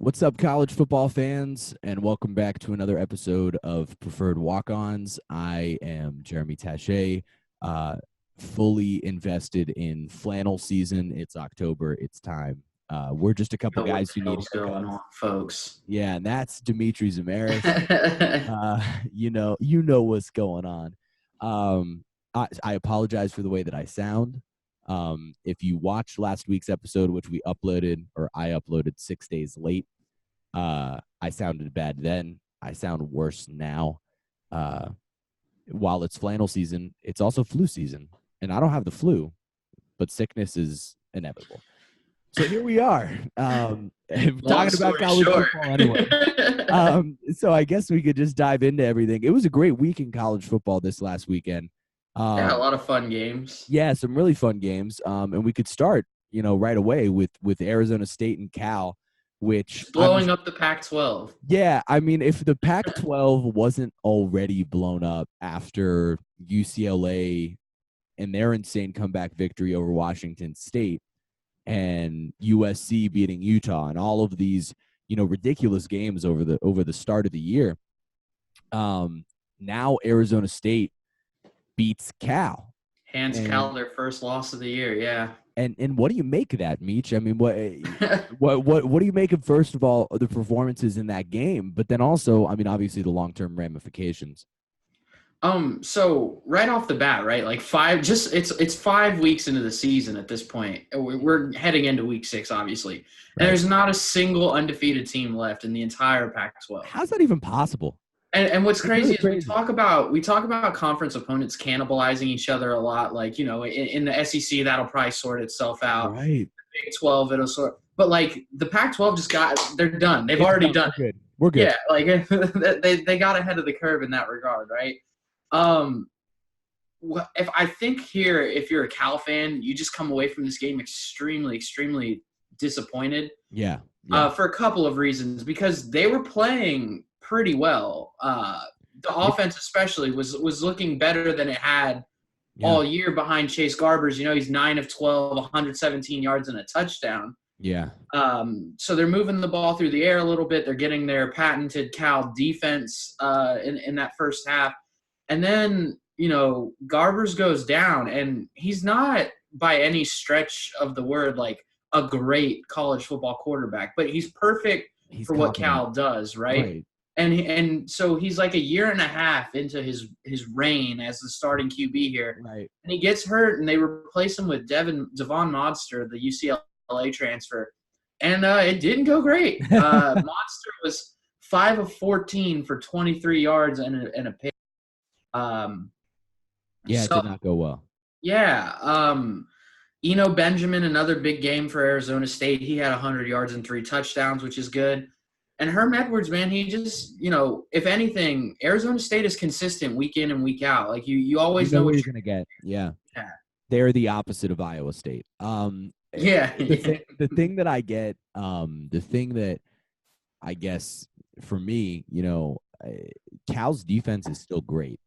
What's up, college football fans, and welcome back to another episode of Preferred Walk-Ons. I am Jeremy Taché, fully invested in flannel season. It's October. It's time. We're just a couple guys who need going haircuts. on, folks. Yeah, and that's Dimitri Zamaris. You know what's going on. I apologize for the way that I sound. If you watched last week's episode, which we uploaded, or I uploaded 6 days late, I sounded bad then. I sound worse now. While it's flannel season, it's also flu season, and I don't have the flu, but sickness is inevitable. So here we are, talking about college football anyway. So I guess we could just dive into everything. It was a great week in college football this last weekend. Yeah, a lot of fun games. Yeah, some really fun games. And we could start, right away with Arizona State and Cal, which blowing up the Pac-12. Yeah, I mean, if the Pac-12 wasn't already blown up after UCLA and their insane comeback victory over Washington State and USC beating Utah and all of these, ridiculous games over the start of the year, now Arizona State beats Cal. Hands Cal their first loss of the year, yeah. And what do you make of that, Meech? I mean, what do you make of, first of all, the performances in that game, but then also, I mean, obviously the long-term ramifications? So right off the bat, right, like it's 5 weeks into the season at this point. We're heading into week 6, obviously. Right. And there's not a single undefeated team left in the entire Pac-12. How's that even possible? And what's crazy is we talk about conference opponents cannibalizing each other a lot. Like, in the SEC, that'll probably sort itself out. Right. The Big 12, it'll sort. But like the Pac-12 they're done. They've already done it. We're good. Yeah, like they got ahead of the curve in that regard, right? If I think here, if you're a Cal fan, you just come away from this game extremely, extremely disappointed. Yeah. For a couple of reasons, because they were playing pretty well. The offense especially was looking better than it had all year behind Chase Garbers. He's 9 of 12, 117 yards and a touchdown. Yeah. So they're moving the ball through the air a little bit. They're getting their patented Cal defense in that first half. And then, Garbers goes down, and he's not by any stretch of the word like a great college football quarterback, but he's perfect for what Cal does, right? And so he's like a year and a half into his reign as the starting QB here. Right. And he gets hurt, and they replace him with Devon Modster, the UCLA transfer. And it didn't go great. Modster was 5 of 14 for 23 yards and a pick. It did not go well. Yeah. Eno Benjamin, another big game for Arizona State. He had 100 yards and 3 touchdowns, which is good. And Herm Edwards, man, he just, if anything, Arizona State is consistent week in and week out. Like you always know what you're going to get. Yeah. They're the opposite of Iowa State. The thing that I get, the thing that I guess for me, Cal's defense is still great.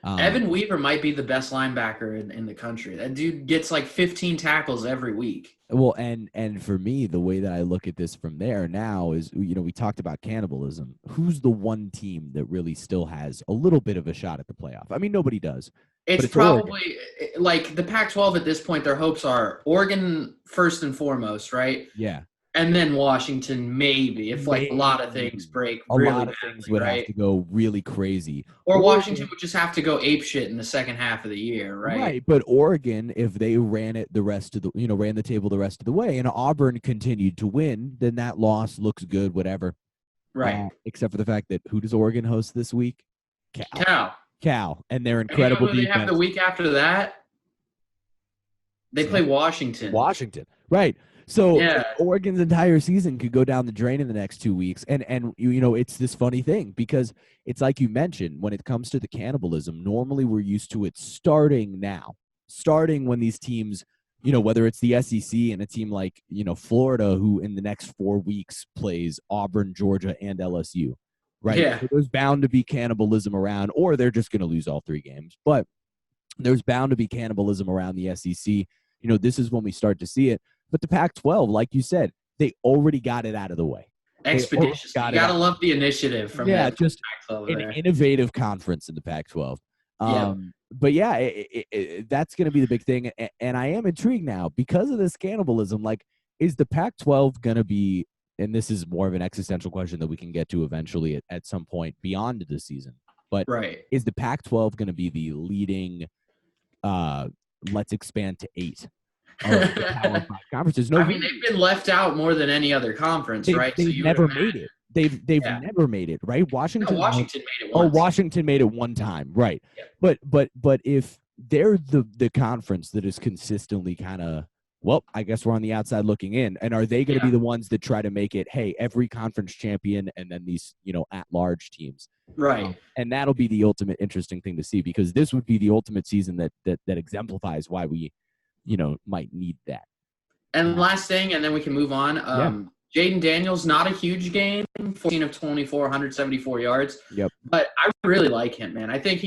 Evan Weaver might be the best linebacker in the country. That dude gets like 15 tackles every week. Well, and for me, the way that I look at this from there now is, we talked about cannibalism. Who's the one team that really still has a little bit of a shot at the playoff? I mean, nobody does. It's probably Oregon. Like the Pac-12 at this point, their hopes are Oregon first and foremost, right? Yeah. And then Washington, maybe, if like a lot of things break really badly, things would have to go really crazy. Or Washington would just have to go apeshit in the second half of the year, right? Right, but Oregon, if they ran it the rest of the, ran the table the rest of the way, and Auburn continued to win, then that loss looks good, whatever. Right. Except for the fact that who does Oregon host this week? Cal. And their incredible defense. They have the week after that? They play Washington. Right. So Oregon's entire season could go down the drain in the next 2 weeks. And it's this funny thing because it's like you mentioned, when it comes to the cannibalism, normally we're used to it starting when these teams, whether it's the SEC and a team like, Florida, who in the next 4 weeks plays Auburn, Georgia, and LSU, right? Yeah. So there's bound to be cannibalism around, or they're just going to lose all 3 games. But there's bound to be cannibalism around the SEC. This is when we start to see it. But the Pac-12, like you said, they already got it out of the way. expeditious. You gotta love the initiative from just Pac-12 an there. innovative conference in the Pac-12. But yeah, that's going to be the big thing, and I am intrigued now because of this cannibalism. Like, is the Pac-12 going to be? And this is more of an existential question that we can get to eventually at some point beyond the season. But is the Pac-12 going to be the leading? Let's expand to 8 of the Power 5 conferences. No, I mean, they've been left out more than any other conference, right? They've never made it. They've never made it, right? Washington made it once. Washington made it one time, right? Yeah. But if they're the conference that is consistently kind of, well, I guess we're on the outside looking in, and are they going to be the ones that try to make it, hey, every conference champion and then these, at-large teams? Right. And that'll be the ultimate interesting thing to see, because this would be the ultimate season that exemplifies why we, might need that. And last thing, and then we can move on. Jaden Daniels, not a huge game, 14 of 24, 174 yards. Yep. But I really like him, man. I think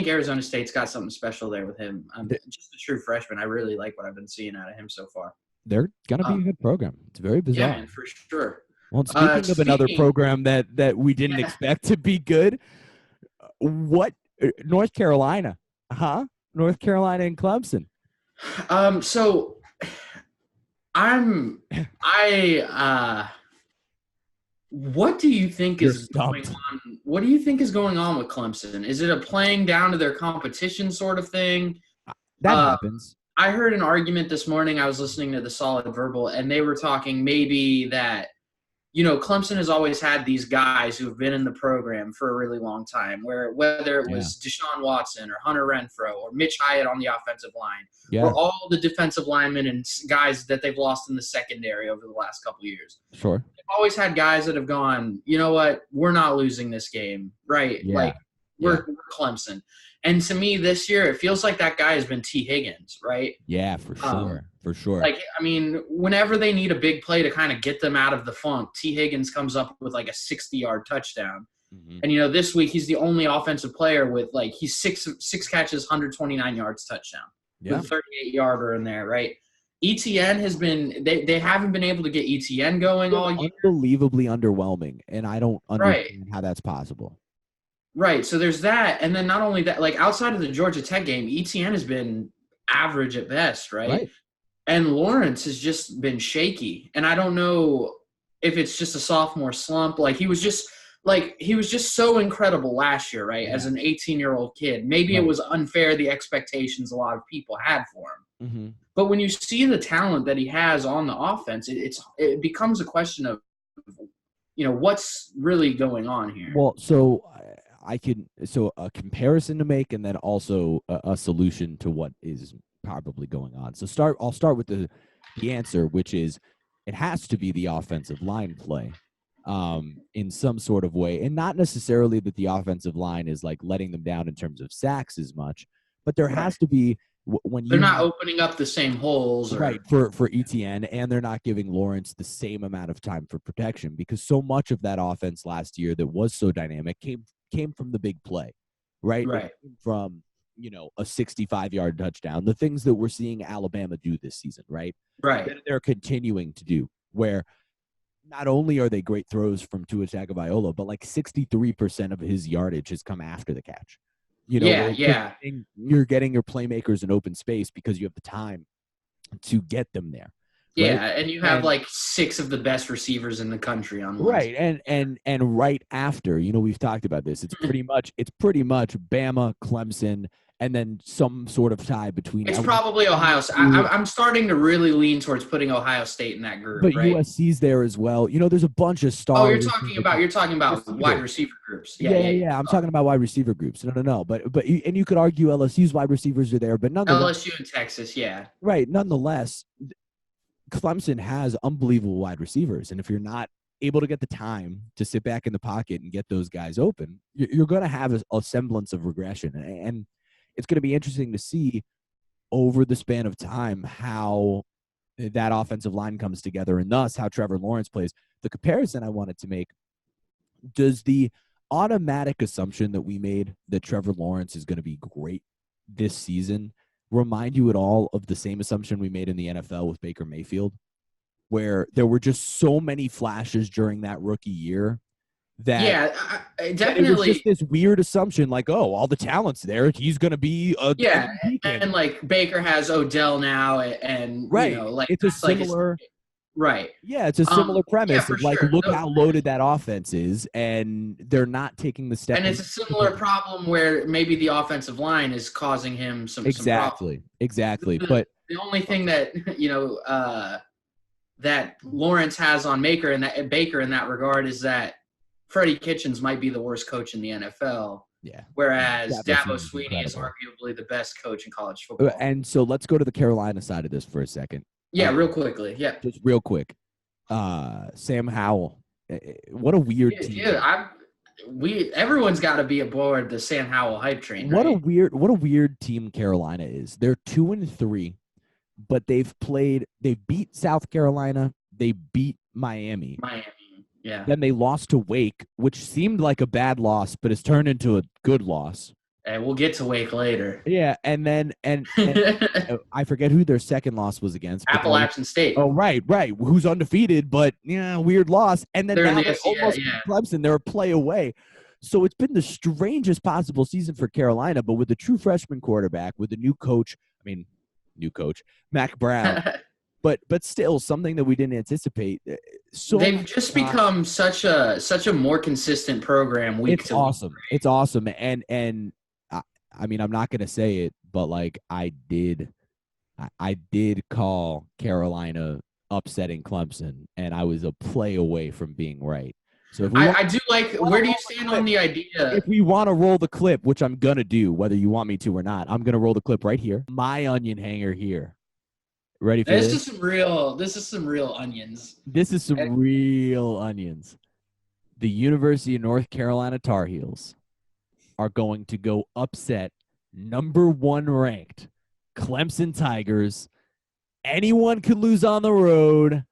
Arizona State's got something special there with him. Just a true freshman. I really like what I've been seeing out of him so far. They're gonna be a good program. It's very bizarre. Yeah, man, for sure. Well, speaking of another program that we didn't expect to be good, what North Carolina, North Carolina and Clemson. So what do you think is going on? What do you think is going on with Clemson? Is it a playing down to their competition sort of thing? That happens. I heard an argument this morning. I was listening to the Solid Verbal, and they were talking maybe that, Clemson has always had these guys who have been in the program for a really long time, whether it was Deshaun Watson or Hunter Renfrow or Mitch Hyatt on the offensive line, or all the defensive linemen and guys that they've lost in the secondary over the last couple of years. Sure. They've always had guys that have gone, you know what, we're not losing this game, right? Yeah. Like, we're Clemson. And to me, this year, it feels like that guy has been T. Higgins, right? Yeah, for sure. For sure. Like, I mean, whenever they need a big play to kind of get them out of the funk, T. Higgins comes up with like a 60-yard touchdown. Mm-hmm. And, this week he's the only offensive player with he's six catches, 129 yards touchdown with a 38-yarder in there, right? ETN has been they haven't been able to get ETN going all year. Unbelievably underwhelming, and I don't understand how that's possible. Right, so there's that, and then not only that, like outside of the Georgia Tech game, ETN has been average at best, right? And Lawrence has just been shaky, and I don't know if it's just a sophomore slump. Like he was just so incredible last year, right? As an 18-year-old kid, maybe it was unfair the expectations a lot of people had for him. Mm-hmm. But when you see the talent that he has on the offense, it becomes a question of, what's really going on here. Well, so a comparison to make, and then also a solution to what is probably going on. So I'll start with the answer, which is it has to be the offensive line play in some sort of way, and not necessarily that the offensive line is like letting them down in terms of sacks as much, but there has to be when they're not opening up the same holes, for ETN, and they're not giving Lawrence the same amount of time for protection, because so much of that offense last year that was so dynamic came from the big play, right? From, a 65-yard touchdown, the things that we're seeing Alabama do this season, right? That they're continuing to do, where not only are they great throws from Tua Tagovailoa, but like 63% of his yardage has come after the catch. You're getting your playmakers in open space because you have the time to get them there. Yeah, right? And you have like 6 of the best receivers in the country on one side. And right after, we've talked about this. It's pretty much Bama, Clemson, and then some sort of tie between. It's probably Ohio State. I'm starting to really lean towards putting Ohio State in that group. But USC's there as well. There's a bunch of stars. Oh, you're talking about wide receiver groups. Yeah. I'm talking about wide receiver groups. No. But you could argue LSU's wide receivers are there, but nonetheless. LSU and Texas, yeah. Right. Nonetheless, Clemson has unbelievable wide receivers, and if you're not able to get the time to sit back in the pocket and get those guys open, you're going to have a semblance of regression, and it's going to be interesting to see over the span of time how that offensive line comes together, and thus how Trevor Lawrence plays. The comparison I wanted to make, does the automatic assumption that we made that Trevor Lawrence is going to be great this season remind you at all of the same assumption we made in the NFL with Baker Mayfield? where there were just so many flashes during that rookie year that definitely. it was just this weird assumption, like, oh, all the talent's there. He's going to be a MVP candidate. And like Baker has Odell now, and right. you know, like it's a similar, right? Yeah, it's a similar premise of like, sure. look how loaded that offense is, and they're not taking the step. And it's a similar problem where maybe the offensive line is causing him some exactly. But the only thing that that Lawrence has on Baker in that regard is that Freddie Kitchens might be the worst coach in the NFL. Yeah. Whereas Dabo Swinney is arguably the best coach in college football. And so let's go to the Carolina side of this for a second. Yeah, real quickly. Yeah. Just real quick. Sam Howell. What a weird team. Yeah, everyone's got to be aboard the Sam Howell hype train. What a weird team Carolina is. They're 2-3, but they beat South Carolina, they beat Miami. Yeah. Then they lost to Wake, which seemed like a bad loss, but it's turned into a good loss. And we'll get to Wake later. Yeah, and then I forget who their second loss was against. Appalachian State. Oh, right. Who's undefeated, but weird loss. And then they're now they're almost Clemson. They're a play away. So it's been the strangest possible season for Carolina, but with the true freshman quarterback, with the new coach, Mac Brown. But still something that we didn't anticipate. So they've just become such a more consistent program week to week. It's awesome. And I mean, I'm not going to say it, but like I did call Carolina upsetting Clemson, and I was a play away from being right. So if I do like, where do you stand on the idea? If we want to roll the clip, which I'm going to do, whether you want me to or not, I'm going to roll the clip right here. My onion hanger here. Ready for this? This is some real onions. This is some real onions. The University of North Carolina Tar Heels are going to go upset number 1 ranked Clemson Tigers. Anyone can lose on the road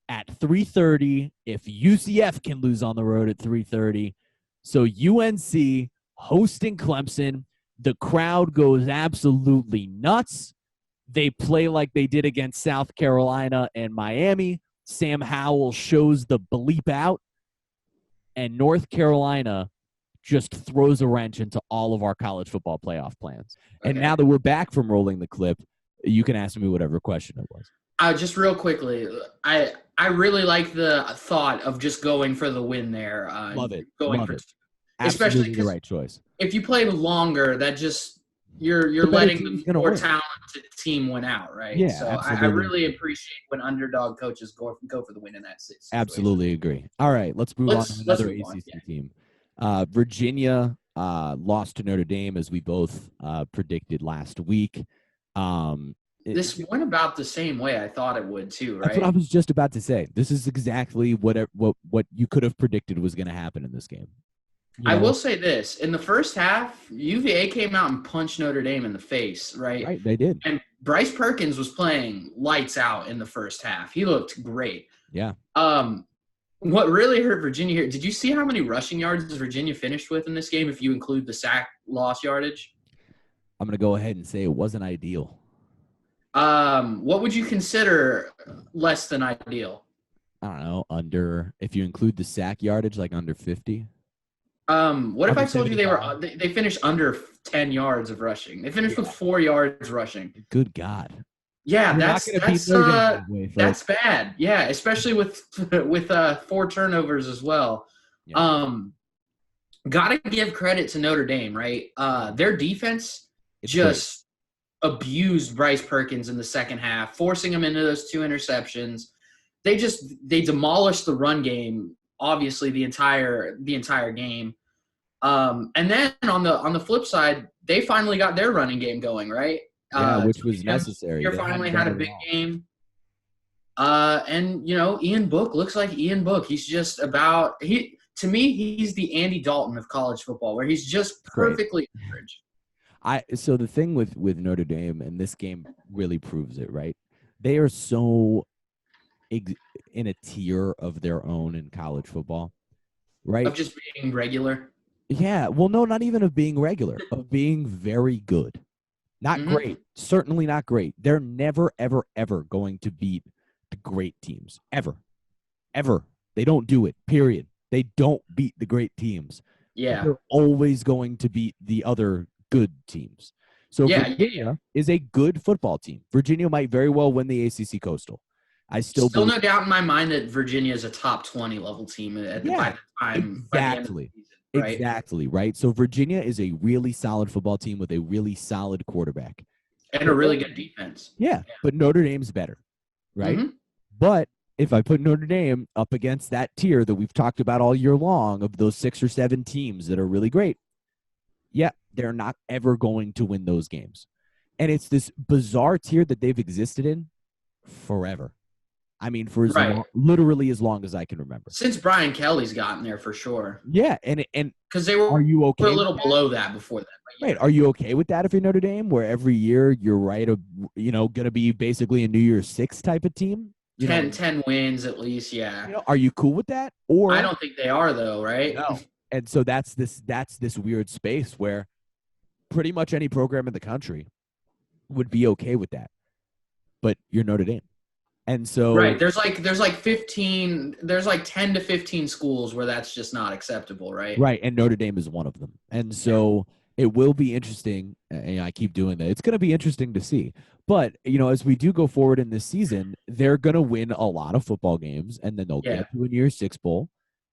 at 3:30 if UCF can lose on the road at 3:30. So UNC hosting Clemson. The crowd goes absolutely nuts. They play like they did against South Carolina and Miami. Sam Howell shows the bleep out. And North Carolina just throws a wrench into all of our college football playoff plans. Okay. And now that we're back from rolling the clip, you can ask me whatever question it was. Just real quickly, I really like the thought of just going for the win there. Love it. Especially the right choice. If you play longer, that just you're letting the more talented team win out, right? Yeah, so I really appreciate when underdog coaches go for the win in that situation. Absolutely agree. All right, let's move on to another ACC team. Virginia lost to Notre Dame, as we both predicted last week. This went about the same way I thought it would too, right? That's what I was just about to say. This is exactly what you could have predicted was going to happen in this game. I will say this. In the first half, UVA came out and punched Notre Dame in the face, right? Right, they did. And Bryce Perkins was playing lights out in the first half. He looked great. Yeah. What really hurt Virginia here, did you see how many rushing yards Virginia finished with in this game if you include the sack loss yardage? I'm going to go ahead and say it wasn't ideal. What would you consider less than ideal? I don't know, if you include the sack yardage, like under 50. What if I told you they finished under 10 yards of rushing? They finished with 4 yards rushing. Good God. Yeah, that's bad. Yeah, especially with 4 turnovers as well. Yeah. Gotta give credit to Notre Dame, right? Their defense just abused Bryce Perkins in the second half, forcing him into those 2 interceptions. They demolished the run game, obviously the entire game. And then on the flip side, they finally got their running game going, right? Yeah, which was necessary. They finally had a big game. And Ian Book looks like Ian Book. He's just to me, he's the Andy Dalton of college football, where he's just perfectly average. So the thing with Notre Dame, and this game really proves it, right? They are so in a tier of their own in college football, right? Of just being regular. Yeah, well, no, not even of being regular, of being very good. Not great, certainly not great. They're never, ever, ever going to beat the great teams ever. They don't do it, period. They don't beat the great teams. Yeah. But they're always going to beat the other good teams. So Virginia is a good football team. Virginia might very well win the ACC Coastal. I still no doubt in my mind that Virginia is a top 20 level team by the time by the end of the season, right? Exactly, right? So Virginia is a really solid football team with a really solid quarterback. And a really good defense. Yeah, but Notre Dame's better, right? Mm-hmm. But if I put Notre Dame up against that tier that we've talked about all year long of those 6 or 7 teams that are really great, they're not ever going to win those games. And it's this bizarre tier that they've existed in forever. I mean, for literally as long as I can remember. Since Brian Kelly's gotten there, for sure. Yeah, and because they were, are you okay? Were a little below that before that. Right. Are you okay with that if you're Notre Dame, where every year you're going to be basically a New Year's Six type of team? 10 wins at least, yeah. Are you cool with that? Or I don't think they are, though, right? No. And so that's this weird space where pretty much any program in the country would be okay with that. But you're Notre Dame. And so there's like 10 to 15 schools where that's just not acceptable, right? Right, and Notre Dame is one of them. And so it will be interesting, and I keep doing that. It's going to be interesting to see. But, as we do go forward in this season, they're going to win a lot of football games, and then they'll get to a New Year's Six bowl,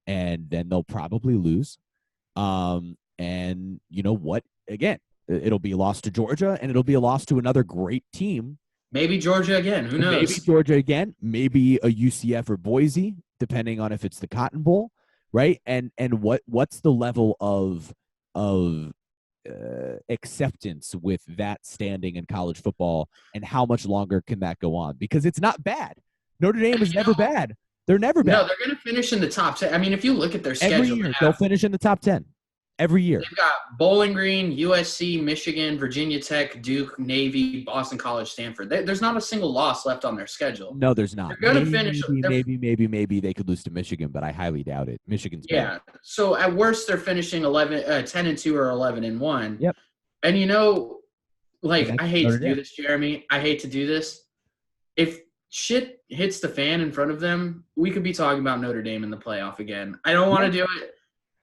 and then they'll probably lose. And you know what? Again, it'll be a loss to Georgia, and it'll be a loss to another great team. Maybe Georgia again. Who knows? Maybe Georgia again. Maybe a UCF or Boise, depending on if it's the Cotton Bowl, right? And what's the level of acceptance with that standing in college football, and how much longer can that go on? Because it's not bad. Notre Dame is never bad. They're never bad. No, they're going to finish in the top 10. I mean, if you look at their schedule, every year they'll finish in the top 10. Every year. They've got Bowling Green, USC, Michigan, Virginia Tech, Duke, Navy, Boston College, Stanford. There's not a single loss left on their schedule. No, there's not. They're going to finish. Maybe they could lose to Michigan, but I highly doubt it. Michigan's bad. So at worst, they're finishing 10-2 or 11-1. Yep. And I hate to do this, Jeremy. I hate to do this. If shit hits the fan in front of them, we could be talking about Notre Dame in the playoff again. I don't want to do it.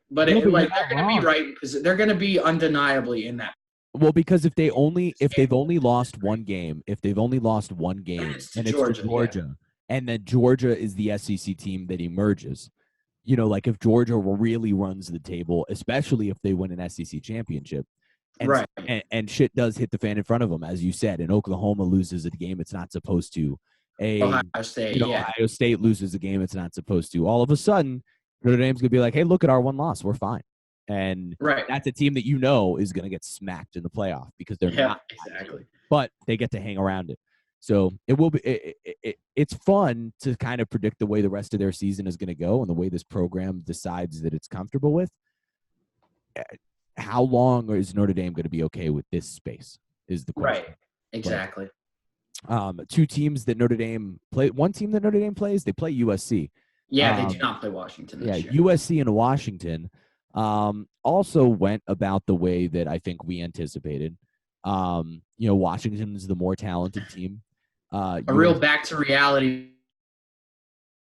But they're going to be right because they're going to be undeniably in that. Well, because if they've only lost one game, and it's to Georgia, and then Georgia is the SEC team that emerges, if Georgia really runs the table, especially if they win an SEC championship, and shit does hit the fan in front of them, as you said, and Oklahoma loses a game it's not supposed to, Ohio State loses a game it's not supposed to, all of a sudden Notre Dame's going to be like, hey, look at our one loss. We're fine. And that's a team that is going to get smacked in the playoff because they're not. Exactly. But they get to hang around it. So it will be. It's fun to kind of predict the way the rest of their season is going to go and the way this program decides that it's comfortable with. How long is Notre Dame going to be okay with this space is the question. Right. Exactly. Two teams that Notre Dame play. One team that Notre Dame plays, they play USC. Yeah, they do not play Washington this year. USC and Washington also went about the way that I think we anticipated. Washington is the more talented team. A real back to reality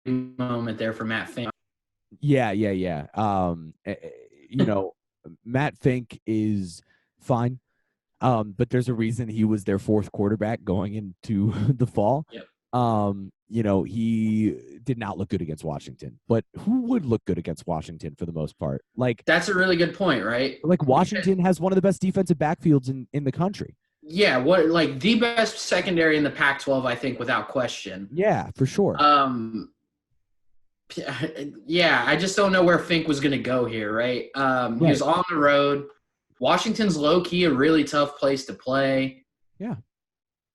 moment there for Matt Fink. Yeah. Matt Fink is fine, but there's a reason he was their fourth quarterback going into the fall. Yep. He did not look good against Washington, but who would look good against Washington for the most part? That's a really good point, right? Washington has one of the best defensive backfields in the country. Yeah, the best secondary in the Pac-12, I think, without question. Yeah, for sure. I just don't know where Fink was going to go here, right? He was on the road. Washington's low-key a really tough place to play. Yeah.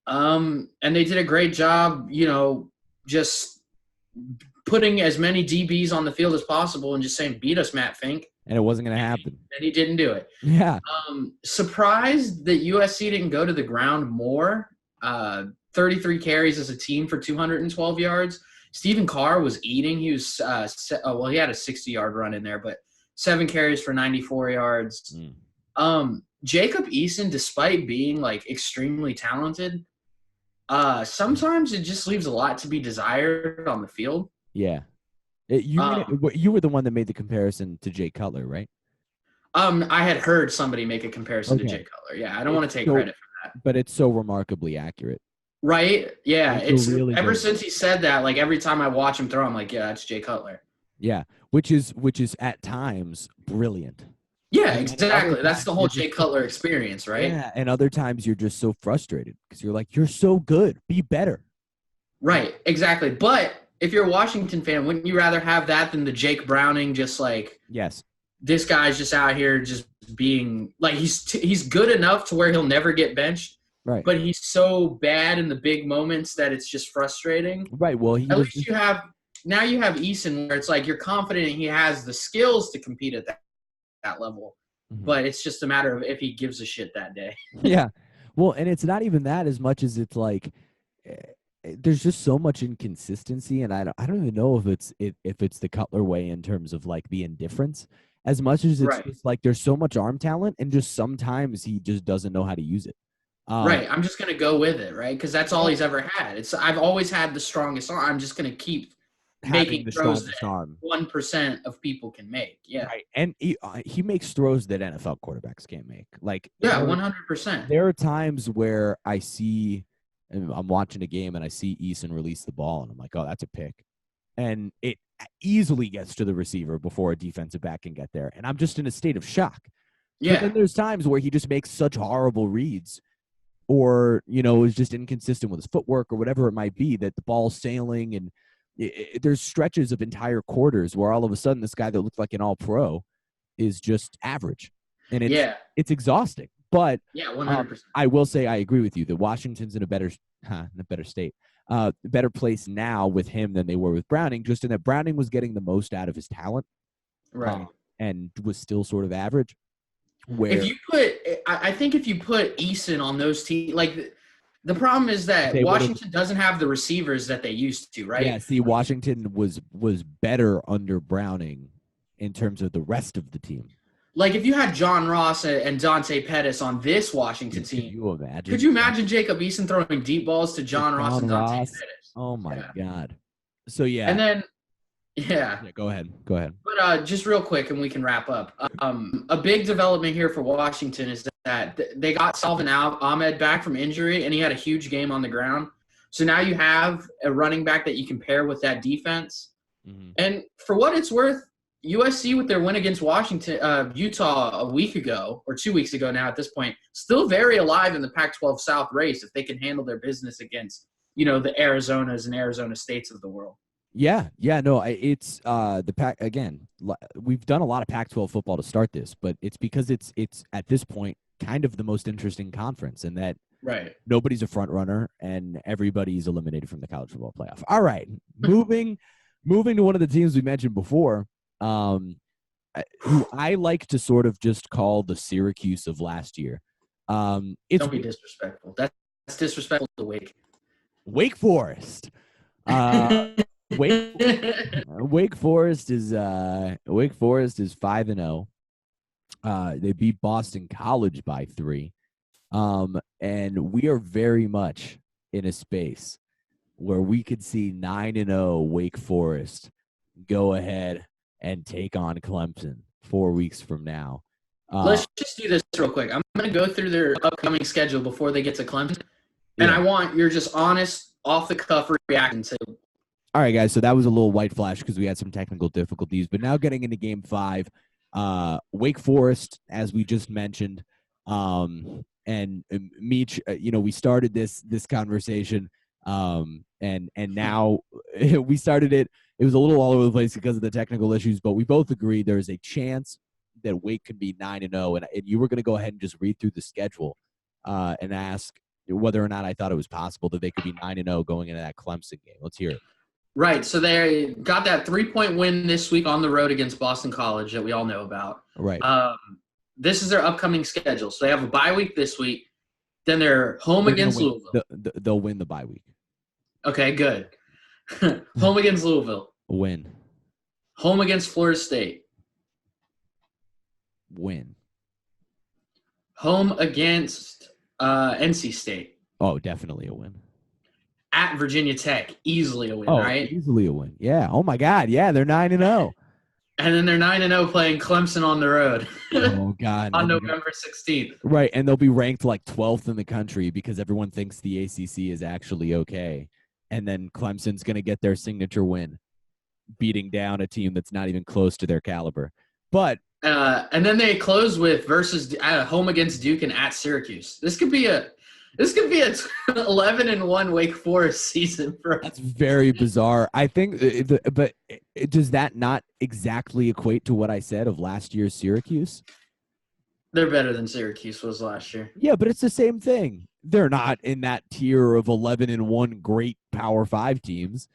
And they did a great job, just putting as many DBs on the field as possible and just saying, beat us, Matt Fink. And it wasn't going to happen. And he didn't do it. Yeah. Surprised that USC didn't go to the ground more. 33 carries as a team for 212 yards. Stephen Carr was eating. He was he had a 60-yard run in there, but 7 carries for 94 yards. Jacob Eason, despite being extremely talented, Sometimes it just leaves a lot to be desired on the field. Yeah. Um, You were the one that made the comparison to Jay Cutler, right? I had heard somebody make a comparison to Okay. Jay Cutler. Yeah, I don't want It's to take so, credit for that. but it's so remarkably accurate. Right? Yeah, It's a it's really ever good. since he said that, like every time I watch him throw, I'm like, yeah, that's Jay Cutler. Yeah, which is at times brilliant. Yeah, And then at other exactly. That's times the whole you're Jay just so, Cutler experience, right? yeah, and other times you're just so frustrated because you're like, you're so good, be better. Right, exactly. But if you're a Washington fan, wouldn't you rather have that than the Jake Browning, just like Yes. this guy's just out here just being like he's good enough to where he'll never get benched, Right. but he's so bad in the big moments that it's just frustrating. Right. Well, he At was least you have Eason where it's like you're confident he has the skills to compete at that level, but it's just a matter of if he gives a shit that day. yeah. Well, and it's not even that as much as it's like there's just so much inconsistency, and I don't even know if it's the Cutler way in terms of like the indifference, as much as it's Right. just like there's so much arm talent, and just sometimes he just doesn't know how to use it. Right. I'm just gonna go with it, right? Because that's all he's ever had. I've always had the strongest arm. I'm just gonna keep Having making the throws strongest that arm, 1% of people can make. Yeah. right? And he makes throws that NFL quarterbacks can't make. Like Yeah, 100%. there are times where I see, and I'm watching a game and I see Eason release the ball, and I'm like, oh, that's a pick. And it easily gets to the receiver before a defensive back can get there. And I'm just in a state of shock. But then Yeah. there's times where he just makes such horrible reads or, is just inconsistent with his footwork or whatever it might be that the ball's sailing. And there's stretches of entire quarters where all of a sudden this guy that looked like an all-pro is just average. And it's exhausting. But Yeah, 100%. I will say I agree with you that Washington's in a better state, better place now with him than they were with Browning. Just in that Browning was getting the most out of his talent, Right. and was still sort of average. Where I think if you put Eason on those teams, like the problem is that Washington doesn't have the receivers that they used to, right? Yeah, see, Washington was better under Browning in terms of the rest of the team. Like if you had John Ross and Dante Pettis on this Washington team, could you imagine Jacob Eason throwing deep balls to John Ross and Dante Pettis? Oh my God! So yeah, and then yeah, go ahead. But just real quick, and we can wrap up. A big development here for Washington is that they got Salvin Ahmed back from injury, and he had a huge game on the ground. So now you have a running back that you can pair with that defense. Mm-hmm. And for what it's worth, USC with their win against Utah a week ago, or 2 weeks ago now at this point, still very alive in the Pac-12 South race if they can handle their business against, the Arizonas and Arizona States of the world. Yeah, no, it's the Pac again. We've done a lot of Pac-12 football to start this, but it's because it's at this point kind of the most interesting conference, in that nobody's a front runner and everybody's eliminated from the college football playoff. All right, moving to one of the teams we mentioned before, who I like to sort of just call the Syracuse of last year. Don't be disrespectful. That's disrespectful to Wake Forest. Wake Forest is 5-0. They beat Boston College by 3. And we are very much in a space where we could see 9-0 Wake Forest go ahead and take on Clemson 4 weeks from now. Let's just do this real quick. I'm going to go through their upcoming schedule before they get to Clemson. And I want your just honest, off-the-cuff reaction to. All right, guys, so that was a little white flash because we had some technical difficulties. But now getting into Game 5, Wake Forest, as we just mentioned, and Meech, we started this conversation, and now we started it. It was a little all over the place because of the technical issues, but we both agree there's a chance that Wake can be 9-0. And you were going to go ahead and just read through the schedule and ask whether or not I thought it was possible that they could be 9-0 going into that Clemson game. Let's hear it. Right, so they got that 3-point win this week on the road against Boston College that we all know about. Right. This is their upcoming schedule. So they have a bye week this week. Then they're home against Louisville. They'll win the bye week. Okay, good. Home against Louisville. Win. Home against Florida State. Win. Home against NC State. Oh, definitely a win. at Virginia Tech, easily a win, right? Easily a win. Yeah. Oh my God. Yeah, they're 9-0. And then they're 9-0 playing Clemson on the road. Oh God. On November 16th. Right, and they'll be ranked like 12th in the country because everyone thinks the ACC is actually okay. And then Clemson's going to get their signature win, beating down a team that's not even close to their caliber. But and then they close with versus home against Duke and at Syracuse. This could be a 11-1 Wake Forest season for us. That's very bizarre. I think, but does that not exactly equate to what I said of last year's Syracuse? They're better than Syracuse was last year. Yeah, but it's the same thing. They're not in that tier of 11-1 great Power 5 teams.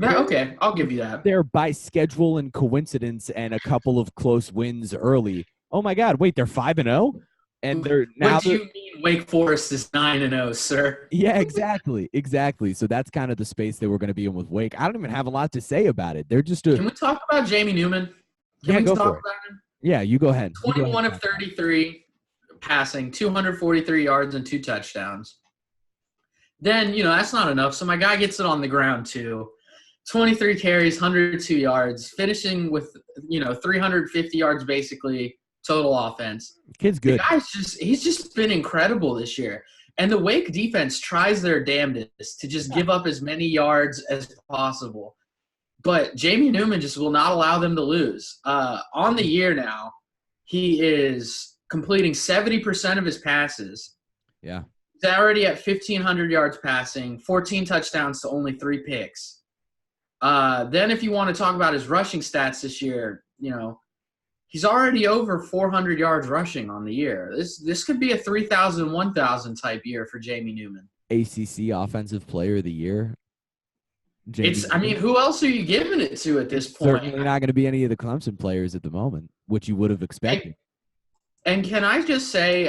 Okay, I'll give you that. They're by schedule and coincidence and a couple of close wins early. Oh my God! Wait, they're 5-0, and they're now. What do you mean Wake Forest is 9-0, sir? Yeah, exactly. So that's kind of the space they were going to be in with Wake. I don't even have a lot to say about it. They're just. Can we talk about Jamie Newman? Can we go talk for it. about him? Yeah, you go ahead. 21 of 33 passing, 243 yards and 2 touchdowns. Then, that's not enough. So my guy gets it on the ground too. 23 carries, 102 yards, finishing with, 350 yards basically total offense. Kid's good. He's just been incredible this year. And the Wake defense tries their damnedest to just give up as many yards as possible. But Jamie Newman just will not allow them to lose. On the year now, he is completing 70% of his passes. Yeah. He's already at 1,500 yards passing, 14 touchdowns to only 3 picks. Then if you want to talk about his rushing stats this year, he's already over 400 yards rushing on the year. This could be a 3,000, 1,000 type year for Jamie Newman. ACC Offensive Player of the Year. Who else are you giving it to at this point? Certainly not going to be any of the Clemson players at the moment, which you would have expected. And can I just say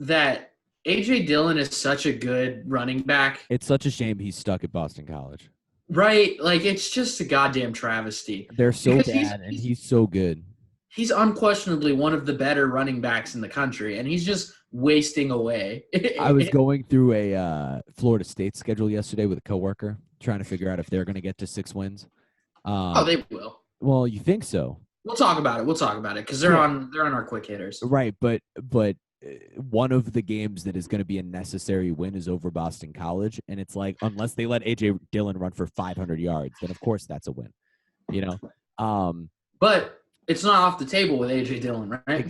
that A.J. Dillon is such a good running back. It's such a shame he's stuck at Boston College. Right. Like, it's just a goddamn travesty. They're so bad, and he's so good. He's unquestionably one of the better running backs in the country, and he's just wasting away. I was going through a Florida State schedule yesterday with a coworker, trying to figure out if they're going to get to 6 wins. They will. Well, you think so? We'll talk about it because they're on our quick hitters. Right, but one of the games that is going to be a necessary win is over Boston College, and it's like unless they let A.J. Dillon run for 500 yards, then of course that's a win. But it's not off the table with A.J. Dillon, right?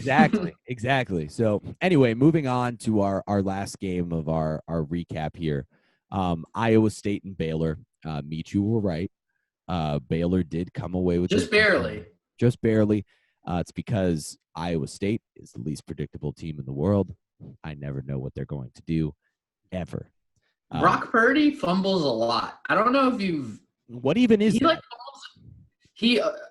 Exactly. So anyway, moving on to our last game of our recap here. Iowa State and Baylor. Meech, you were right. Baylor did come away with just barely. Just barely. It's because Iowa State is the least predictable team in the world. I never know what they're going to do, ever. Brock Purdy fumbles a lot. I don't know if you've. What even is that?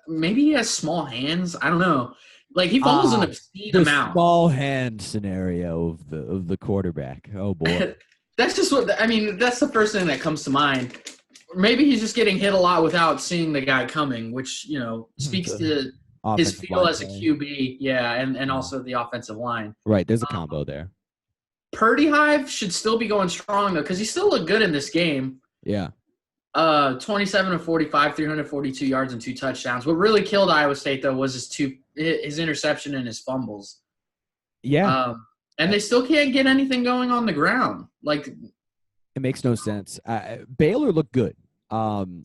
Maybe he has small hands. I don't know. Like he fumbles an obscene amount. Small hand scenario of the quarterback. Oh boy. That's just that's the first thing that comes to mind. Maybe he's just getting hit a lot without seeing the guy coming, which speaks to his feel as a QB. Yeah, and also the offensive line. Right. There's a combo there. Purdy Hive should still be going strong though, because he still looked good in this game. Yeah. 27 of 45, 342 yards and 2 touchdowns. What really killed Iowa State though was his interception and his fumbles. Yeah. And they still can't get anything going on the ground. Like it makes no sense. Baylor looked good. I'm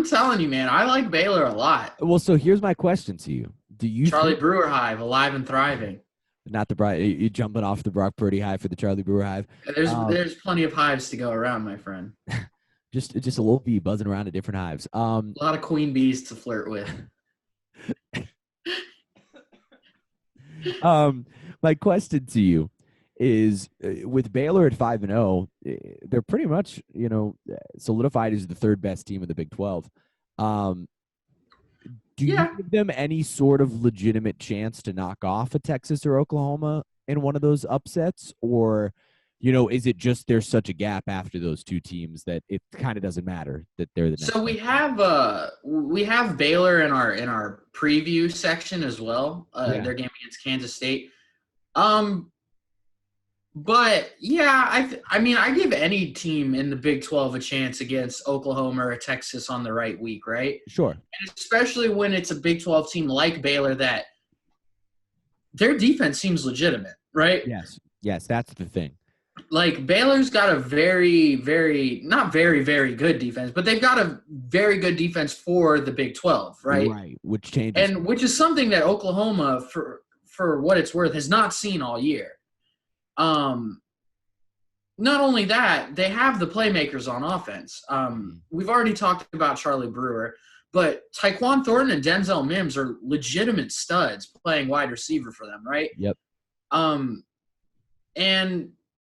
telling you, man, I like Baylor a lot. Well, so here's my question to you: Do you Charlie Brewer Hive alive and thriving? Not the you jumping off the Brock Purdy hive for the Charlie Brewer hive? There's plenty of hives to go around, my friend. Just a little bee buzzing around at different hives. A lot of queen bees to flirt with. My question to you is, with Baylor at 5-0, they're pretty much solidified as the 3rd best team in the Big 12. Do you give them any sort of legitimate chance to knock off a Texas or Oklahoma in one of those upsets, or? Is it just there's such a gap after those 2 teams that it kind of doesn't matter that they're the next? So we have Baylor in our preview section as well. Their game against Kansas State. But yeah, I mean, I give any team in the Big 12 a chance against Oklahoma or Texas on the right week, right? Sure. And especially when it's a Big 12 team like Baylor that their defense seems legitimate, right? Yes, that's the thing. Like Baylor's got a very, very not very, very good defense, but they've got a very good defense for the Big 12, right? Right, which changes. And which is something that Oklahoma, for what it's worth, has not seen all year. Not only that, they have the playmakers on offense. We've already talked about Charlie Brewer, but Tyquan Thornton and Denzel Mims are legitimate studs playing wide receiver for them, right? Yep. And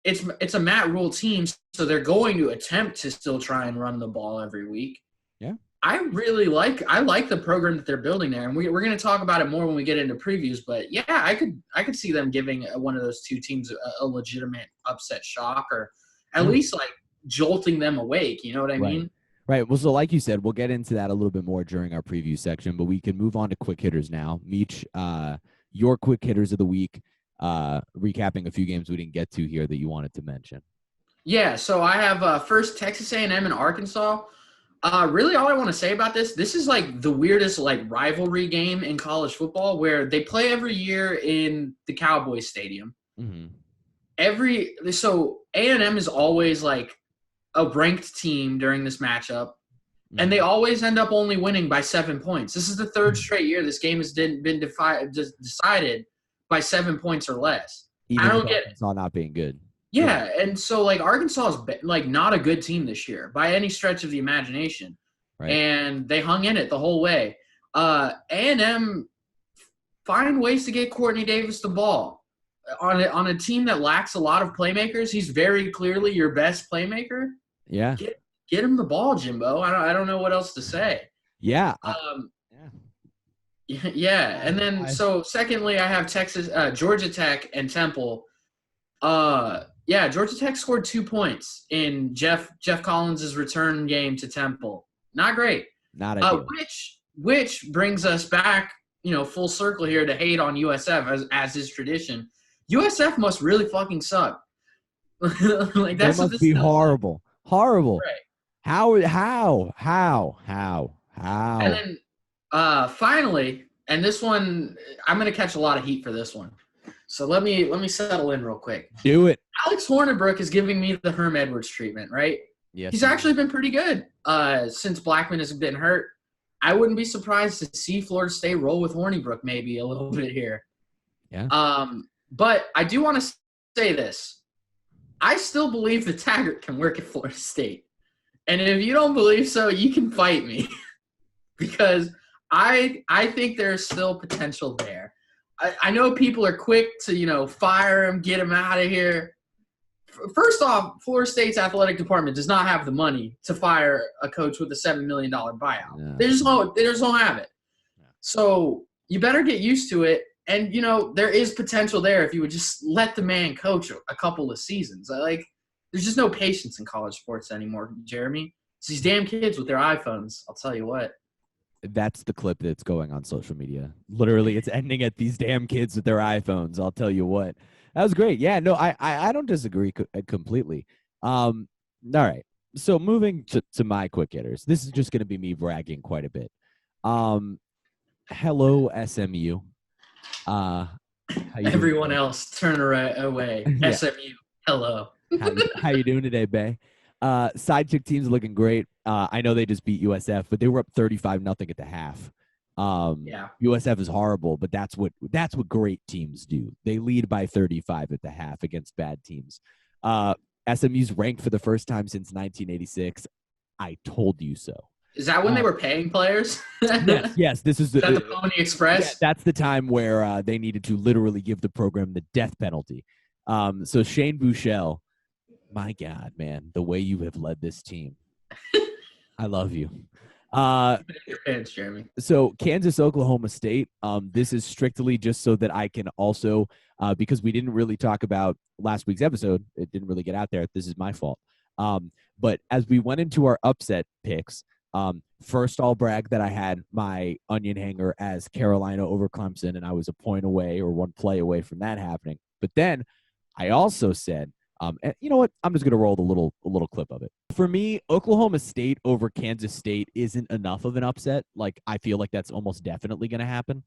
it's a Matt Rule team, so they're going to attempt to still try and run the ball every week. Yeah. I like the program that they're building there, and we're going to talk about it more when we get into previews. But yeah, I could see them giving one of those two teams a legitimate upset shock, or at least like jolting them awake. You know what I mean? Right. Well, so like you said, we'll get into that a little bit more during our preview section, but we can move on to quick hitters now. Meech, your quick hitters of the week, recapping a few games we didn't get to here that you wanted to mention. Yeah. So I have first Texas A&M and Arkansas. Really, all I want to say about this is like the weirdest like rivalry game in college football where they play every year in the Cowboys Stadium. Mm-hmm. So A&M is always like a ranked team during this matchup, and they always end up only winning by 7 points. This is the third straight year this game has been decided by 7 points or less. Even I don't get Arkansas not being good. Yeah, and so like Arkansas is like not a good team this year by any stretch of the imagination, right. And they hung in it the whole way. A&M find ways to get Courtney Davis the ball on a team that lacks a lot of playmakers. He's very clearly your best playmaker. Yeah, get him the ball, Jimbo. I don't know what else to say. Yeah. Yeah, and then so secondly, I have Georgia Tech and Temple. Yeah, Georgia Tech scored 2 points in Jeff Collins' return game to Temple. Not great. Not ideal. Which brings us back, full circle here to hate on USF as is tradition. USF must really fucking suck. Like that must be horrible. Horrible. Right. How? And then finally, and this one, I'm going to catch a lot of heat for this one. So let me settle in real quick. Do it. Alex Hornibrook is giving me the Herm Edwards treatment, right? Yes. He's actually been pretty good since Blackman has been hurt. I wouldn't be surprised to see Florida State roll with Hornibrook maybe a little bit here. Yeah. But I do want to say this. I still believe that Taggart can work at Florida State. And if you don't believe so, you can fight me. Because I think there's still potential there. I know people are quick to, fire him, get him out of here. First off, Florida State's athletic department does not have the money to fire a coach with a $7 million buyout. Yeah. They just don't have it. Yeah. So you better get used to it. And, there is potential there if you would just let the man coach a couple of seasons. There's just no patience in college sports anymore, Jeremy. It's these damn kids with their iPhones. I'll tell you what. That's the clip that's going on social media. Literally, it's ending at these damn kids with their iPhones. I'll tell you what. That was great. Yeah, no, I don't disagree completely. All right. So moving to my quick hitters. This is just going to be me bragging quite a bit. Hello, SMU. Everyone else, turn away. Yeah. SMU, hello. How you doing today, Bay? Sidekick team's looking great. I know they just beat USF, but they were up 35-0 at the half. Yeah. USF is horrible, but that's what great teams do. They lead by 35 at the half against bad teams. SMU's ranked for the first time since 1986. I told you so. Is that when they were paying players? Yes. This is the Pony Express. Yeah, that's the time where they needed to literally give the program the death penalty. So Shane Buechele, my God, man, the way you have led this team. I love you. Your pants, Jeremy. So Kansas, Oklahoma State. This is strictly just so that I can also, because we didn't really talk about last week's episode. It didn't really get out there. This is my fault. But as we went into our upset picks, first I'll brag that I had my onion hanger as Carolina over Clemson, and I was a point away or one play away from that happening. But then I also said, and you know what? I'm just going to roll a little clip of it. For me, Oklahoma State over Kansas State isn't enough of an upset. Like, I feel like that's almost definitely going to happen.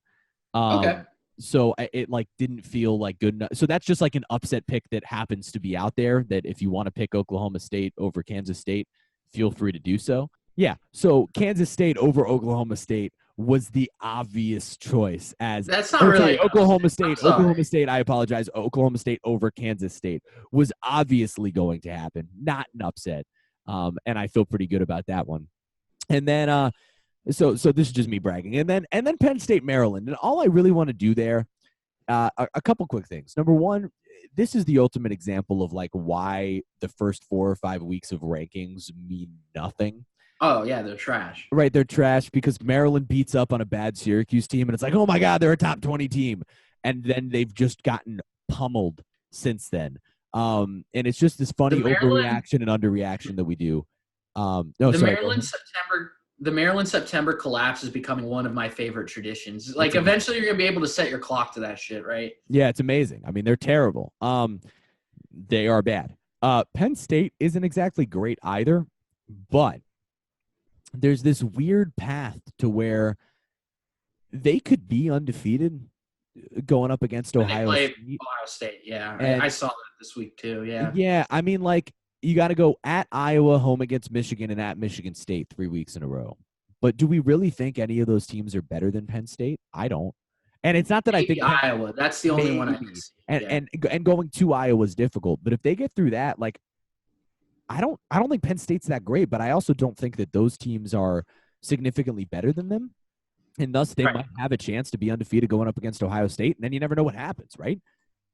Okay. So it like didn't feel like good enough. So that's just like an upset pick that happens to be out there, that if you want to pick Oklahoma State over Kansas State, feel free to do so. Yeah. So Kansas State over Oklahoma State was the obvious choice. That's not really Oklahoma State. Oklahoma State. I apologize. Oklahoma State over Kansas State was obviously going to happen, not an upset. And I feel pretty good about that one. And then so this is just me bragging. And then Penn State, Maryland. And all I really want to do there, a couple quick things. Number one, this is the ultimate example of like why the first 4 or 5 weeks of rankings mean nothing. Oh, yeah, they're trash. Right, they're trash because Maryland beats up on a bad Syracuse team, and it's like, oh my God, they're a top 20 team. And then they've just gotten pummeled since then. And it's just this funny overreaction and underreaction that we do. The Maryland September collapse is becoming one of my favorite traditions. Like, eventually you're going to be able to set your clock to that shit, right? Yeah, it's amazing. I mean, they're terrible. They are bad. Penn State isn't exactly great either, but there's this weird path to where they could be undefeated going up against Ohio State. Yeah, and I saw that this week too. Yeah. Yeah, I mean, like, you got to go at Iowa, home against Michigan, and at Michigan State 3 weeks in a row. But do we really think any of those teams are better than Penn State? I don't. And it's not that maybe I think Iowa. That's the only one I can see. And going to Iowa is difficult. But if they get through that, like, I don't think Penn State's that great, but I also don't think that those teams are significantly better than them. And thus they might have a chance to be undefeated going up against Ohio State, and then you never know what happens, right?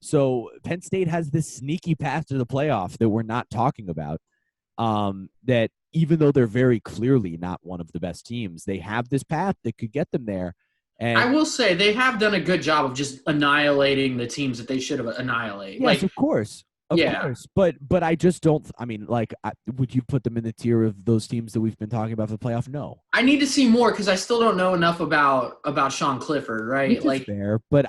So Penn State has this sneaky path to the playoff that we're not talking about, that even though they're very clearly not one of the best teams, they have this path that could get them there. And I will say they have done a good job of just annihilating the teams that they should have annihilated. Yes, like, of course. Of course, but I just don't. I mean, like, would you put them in the tier of those teams that we've been talking about for the playoff? No. I need to see more because I still don't know enough about Sean Clifford, right? Which is fair, but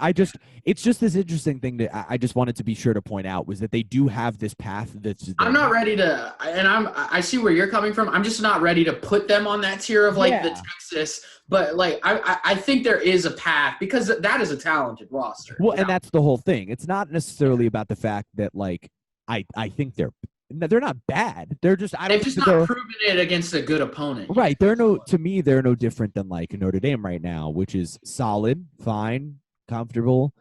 it's just this interesting thing that I just wanted to be sure to point out was that they do have this path that's. I'm not ready to, and I see where you're coming from. I'm just not ready to put them on that tier of like the Texas. But like I think there is a path because that is a talented roster. Well, and that's the whole thing. It's not necessarily about the fact that like I think they're not bad. They're just they've just not proven it against a good opponent. Right. They're no different than like Notre Dame right now, which is solid, fine, comfortable.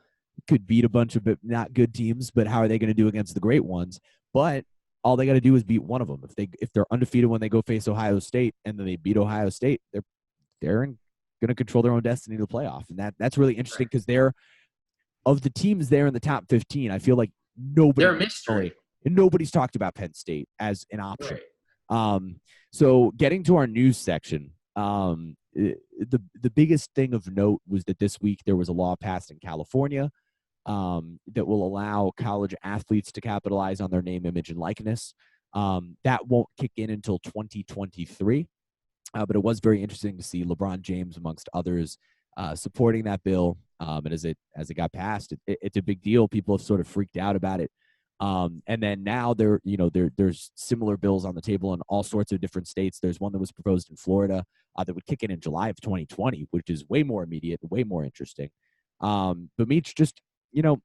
Could beat a bunch of not good teams, but how are they going to do against the great ones? But all they got to do is beat one of them. If they're undefeated when they go face Ohio State and then they beat Ohio State, they're going to control their own destiny to the playoff. And that's really interesting because they're of the teams there in the top 15. I feel like they're a mystery. And nobody's talked about Penn State as an option. Right. So getting to our news section, the biggest thing of note was that this week there was a law passed in California that will allow college athletes to capitalize on their name, image, and likeness. That won't kick in until 2023. But it was very interesting to see LeBron James, amongst others, supporting that bill. And as it got passed, it's a big deal. People have sort of freaked out about it. And then now there's similar bills on the table in all sorts of different states. There's one that was proposed in Florida that would kick in July of 2020, which is way more immediate, way more interesting. But Meech, just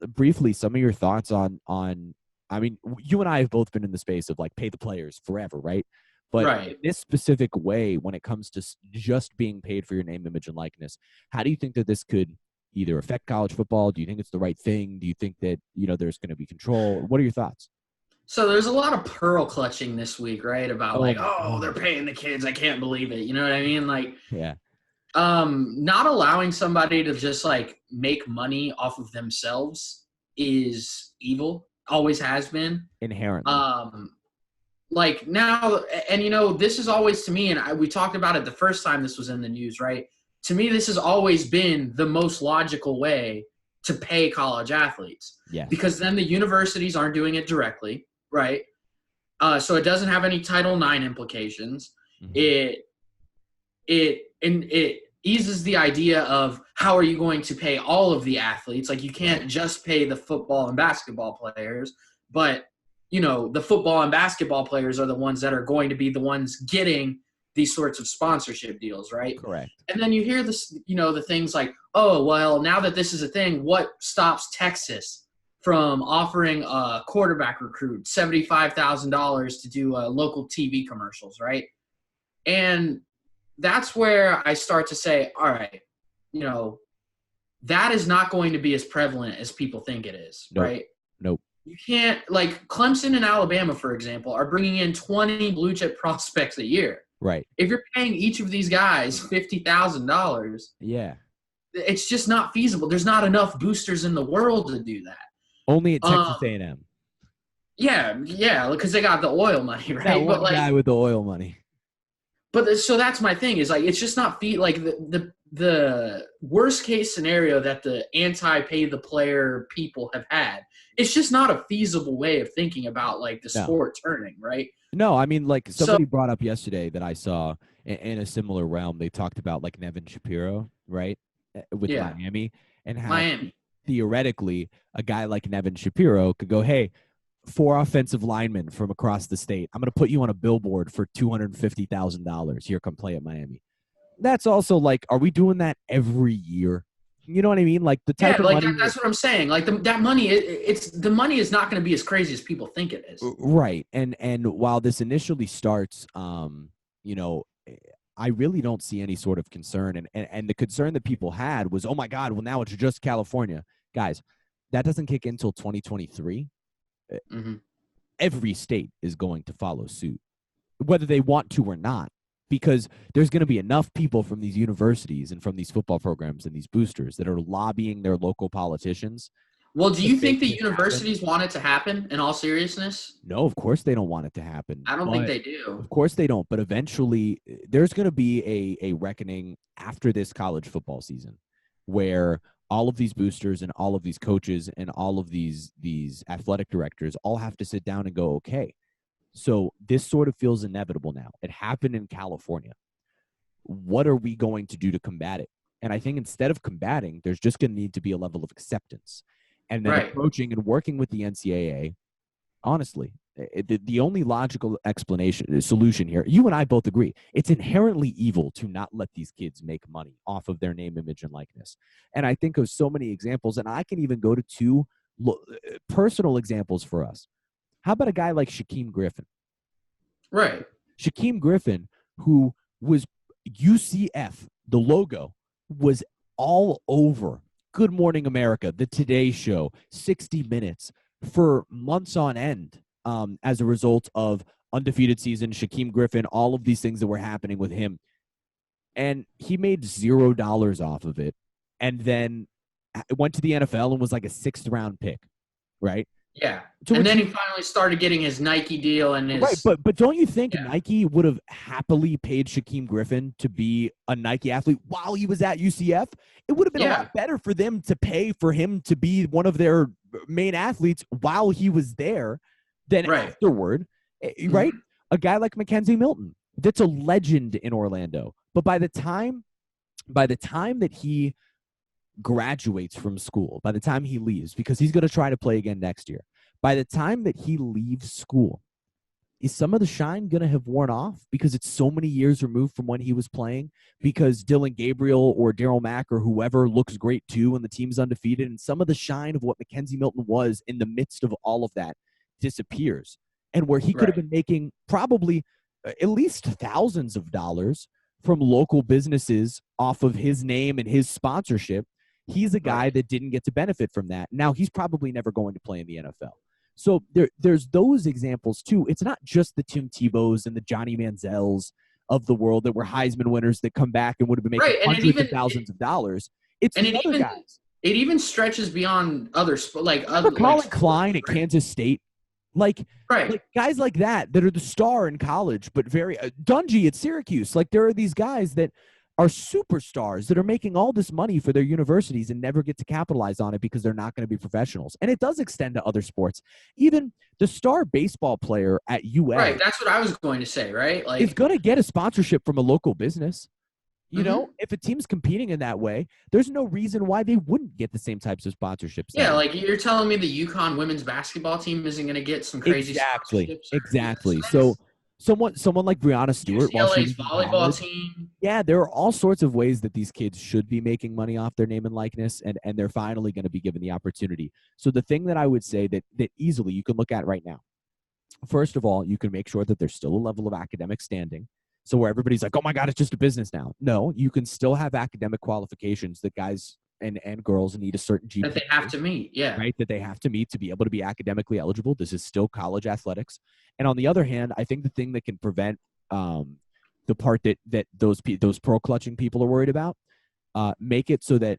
briefly, some of your thoughts on. I mean, you and I have both been in the space of like pay the players forever, right? But in this specific way, when it comes to just being paid for your name, image, and likeness, how do you think that this could either affect college football? Do you think it's the right thing? Do you think that, there's going to be control? What are your thoughts? So there's a lot of pearl clutching this week, right? About they're paying the kids. I can't believe it. You know what I mean? Like, yeah. Not allowing somebody to just like make money off of themselves is evil. Always has been. Inherently. Like now, and this is always to me, and we talked about it the first time this was in the news, right? To me, this has always been the most logical way to pay college athletes. Yeah. Because then the universities aren't doing it directly, right? So it doesn't have any Title IX implications. Mm-hmm. It eases the idea of how are you going to pay all of the athletes? Like, you can't just pay the football and basketball players, but, the football and basketball players are the ones that are going to be the ones getting these sorts of sponsorship deals, right? Correct. And then you hear this, the things like, oh, well, now that this is a thing, what stops Texas from offering a quarterback recruit $75,000 to do local TV commercials, right? And that's where I start to say, all right, that is not going to be as prevalent as people think it is, right? Nope. You can't, like Clemson and Alabama, for example, are bringing in 20 blue chip prospects a year. Right. If you're paying each of these guys $50,000, yeah, it's just not feasible. There's not enough boosters in the world to do that. Only at Texas A&M. Yeah, because they got the oil money, right? That one guy with the oil money. But so that's my thing is, like, it's just not like the worst case scenario that the anti-pay the player people have had. It's just not a feasible way of thinking about, like, the sport turning, right? No, I mean, like, somebody brought up yesterday that I saw in a similar realm. They talked about, like, Nevin Shapiro, right, with Miami, and how theoretically a guy like Nevin Shapiro could go, hey, 4 offensive linemen from across the state, I'm going to put you on a billboard for $250,000. Here, come play at Miami. That's also like, are we doing that every year? You know what I mean? Like the type of money. That's what I'm saying. Like that money, the money is not going to be as crazy as people think it is. Right. And while this initially starts, I really don't see any sort of concern. And the concern that people had was, oh my God, well now it's just California. Guys, that doesn't kick in until 2023. Mm-hmm. Every state is going to follow suit, whether they want to or not. Because there's going to be enough people from these universities and from these football programs and these boosters that are lobbying their local politicians. Well, do you think the universities want it to happen, in all seriousness? No, of course they don't want it to happen. I don't think they do. Of course they don't. But eventually there's going to be a reckoning after this college football season where all of these boosters and all of these coaches and all of these athletic directors all have to sit down and go, okay, so this sort of feels inevitable now. It happened in California. What are we going to do to combat it? And I think instead of combating, there's just going to need to be a level of acceptance. And then approaching and working with the NCAA, honestly, the only logical solution here, you and I both agree, it's inherently evil to not let these kids make money off of their name, image, and likeness. And I think of so many examples, and I can even go to 2 personal examples for us. How about a guy like Shaquem Griffin? Right. Shaquem Griffin, who was UCF, the logo was all over Good Morning America, The Today Show, 60 Minutes for months on end as a result of undefeated season, Shaquem Griffin, all of these things that were happening with him. And he made $0 off of it and then went to the NFL and was like a 6th round pick, right? Yeah, and then he finally started getting his Nike deal and his but don't you think Nike would have happily paid Shaquem Griffin to be a Nike athlete while he was at UCF? It would have been a lot better for them to pay for him to be one of their main athletes while he was there than afterward, right? Mm-hmm. A guy like Mackenzie Milton, that's a legend in Orlando, but by the time that he graduates from school, by the time he leaves, because he's going to try to play again next year, by the time that he leaves school, is some of the shine going to have worn off because it's so many years removed from when he was playing, because Dylan Gabriel or Darryl Mack or whoever looks great too and the team's undefeated, and some of the shine of what Mackenzie Milton was in the midst of all of that disappears, and where he could have been making probably at least thousands of dollars from local businesses off of his name and his sponsorship. He's a guy that didn't get to benefit from that. Now he's probably never going to play in the NFL. So there's those examples too. It's not just the Tim Tebows and the Johnny Manziels of the world that were Heisman winners that come back and would have been making hundreds of thousands of dollars. It's the other guys. It even stretches beyond other Colin Klein at Kansas State. Like guys like that are the star in college, but very Dungy at Syracuse. Like there are these guys that are superstars that are making all this money for their universities and never get to capitalize on it because they're not going to be professionals. And it does extend to other sports. Even the star baseball player at UA. Right, that's what I was going to say, right? Like, is going to get a sponsorship from a local business. You know, if a team's competing in that way, there's no reason why they wouldn't get the same types of sponsorships. Yeah, like you're telling me the UConn women's basketball team isn't going to get some crazy sponsorships? Exactly. So someone like Brianna Stewart, while she UCLA's was in volleyball college, team. yeah, there are all sorts of ways that these kids should be making money off their name and likeness, and they're finally going to be given the opportunity. So the thing that I would say that easily you can look at right now, first of all, you can make sure that there's still a level of academic standing. So where everybody's like, oh my God, it's just a business now. No, you can still have academic qualifications that guys and girls need a certain GPA. That they have to meet, yeah. Right, that they have to meet to be able to be academically eligible. This is still college athletics. And on the other hand, I think the thing that can prevent the part that those pearl clutching people are worried about, make it so that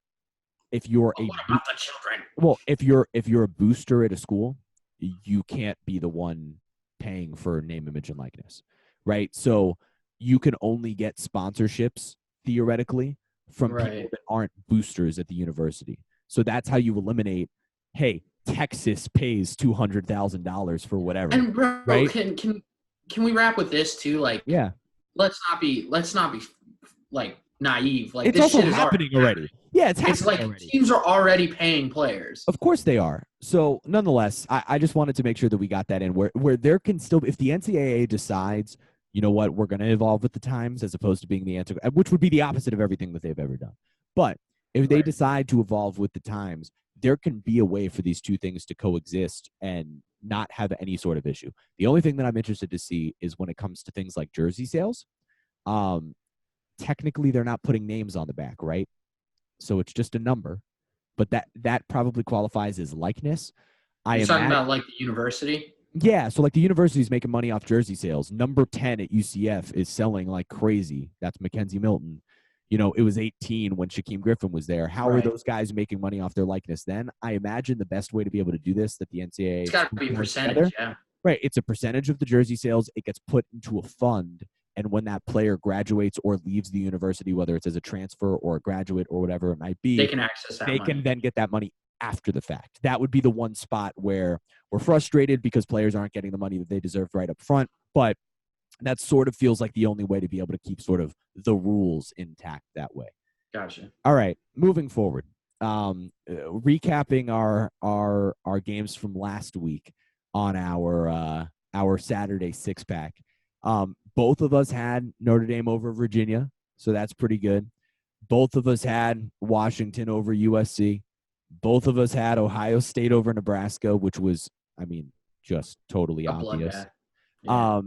if you're what about the children? Well, if you're a booster at a school, you can't be the one paying for name, image, and likeness, right? So you can only get sponsorships theoretically from people that aren't boosters at the university. So that's how you eliminate, hey, Texas pays $200,000 for whatever. And bro, right? Can we wrap with this too? Like, yeah, let's not be like naive. Like, it's this also shit happening already. Yeah, it's like already. Teams are already paying players. Of course they are. So nonetheless, I just wanted to make sure that we got that in where there can still, if the NCAA decides, you know what, we're going to evolve with the times as opposed to being the answer, which would be the opposite of everything that they've ever done. But if they decide to evolve with the times, there can be a way for these two things to coexist and not have any sort of issue. The only thing that I'm interested to see is when it comes to things like jersey sales. Technically, they're not putting names on the back, right? So it's just a number. But that probably qualifies as likeness. You're talking about like the university? Yeah, so like the university's making money off jersey sales. Number 10 at UCF is selling like crazy. That's Mackenzie Milton. You know, it was 18 when Shaquem Griffin was there. How are those guys making money off their likeness then? I imagine the best way to be able to do this, that the NCAA... It's got to be a percentage, yeah. Right, it's a percentage of the jersey sales. It gets put into a fund, and when that player graduates or leaves the university, whether it's as a transfer or a graduate or whatever it might be... They can access that money. They can then get that money after the fact. That would be the one spot where we're frustrated because players aren't getting the money that they deserve right up front, but that sort of feels like the only way to be able to keep sort of the rules intact that way. Gotcha. All right, moving forward. Recapping our games from last week on our Saturday six-pack. Both of us had Notre Dame over Virginia, so that's pretty good. Both of us had Washington over USC. Both of us had Ohio State over Nebraska, which was, I mean, just totally obvious. Yeah.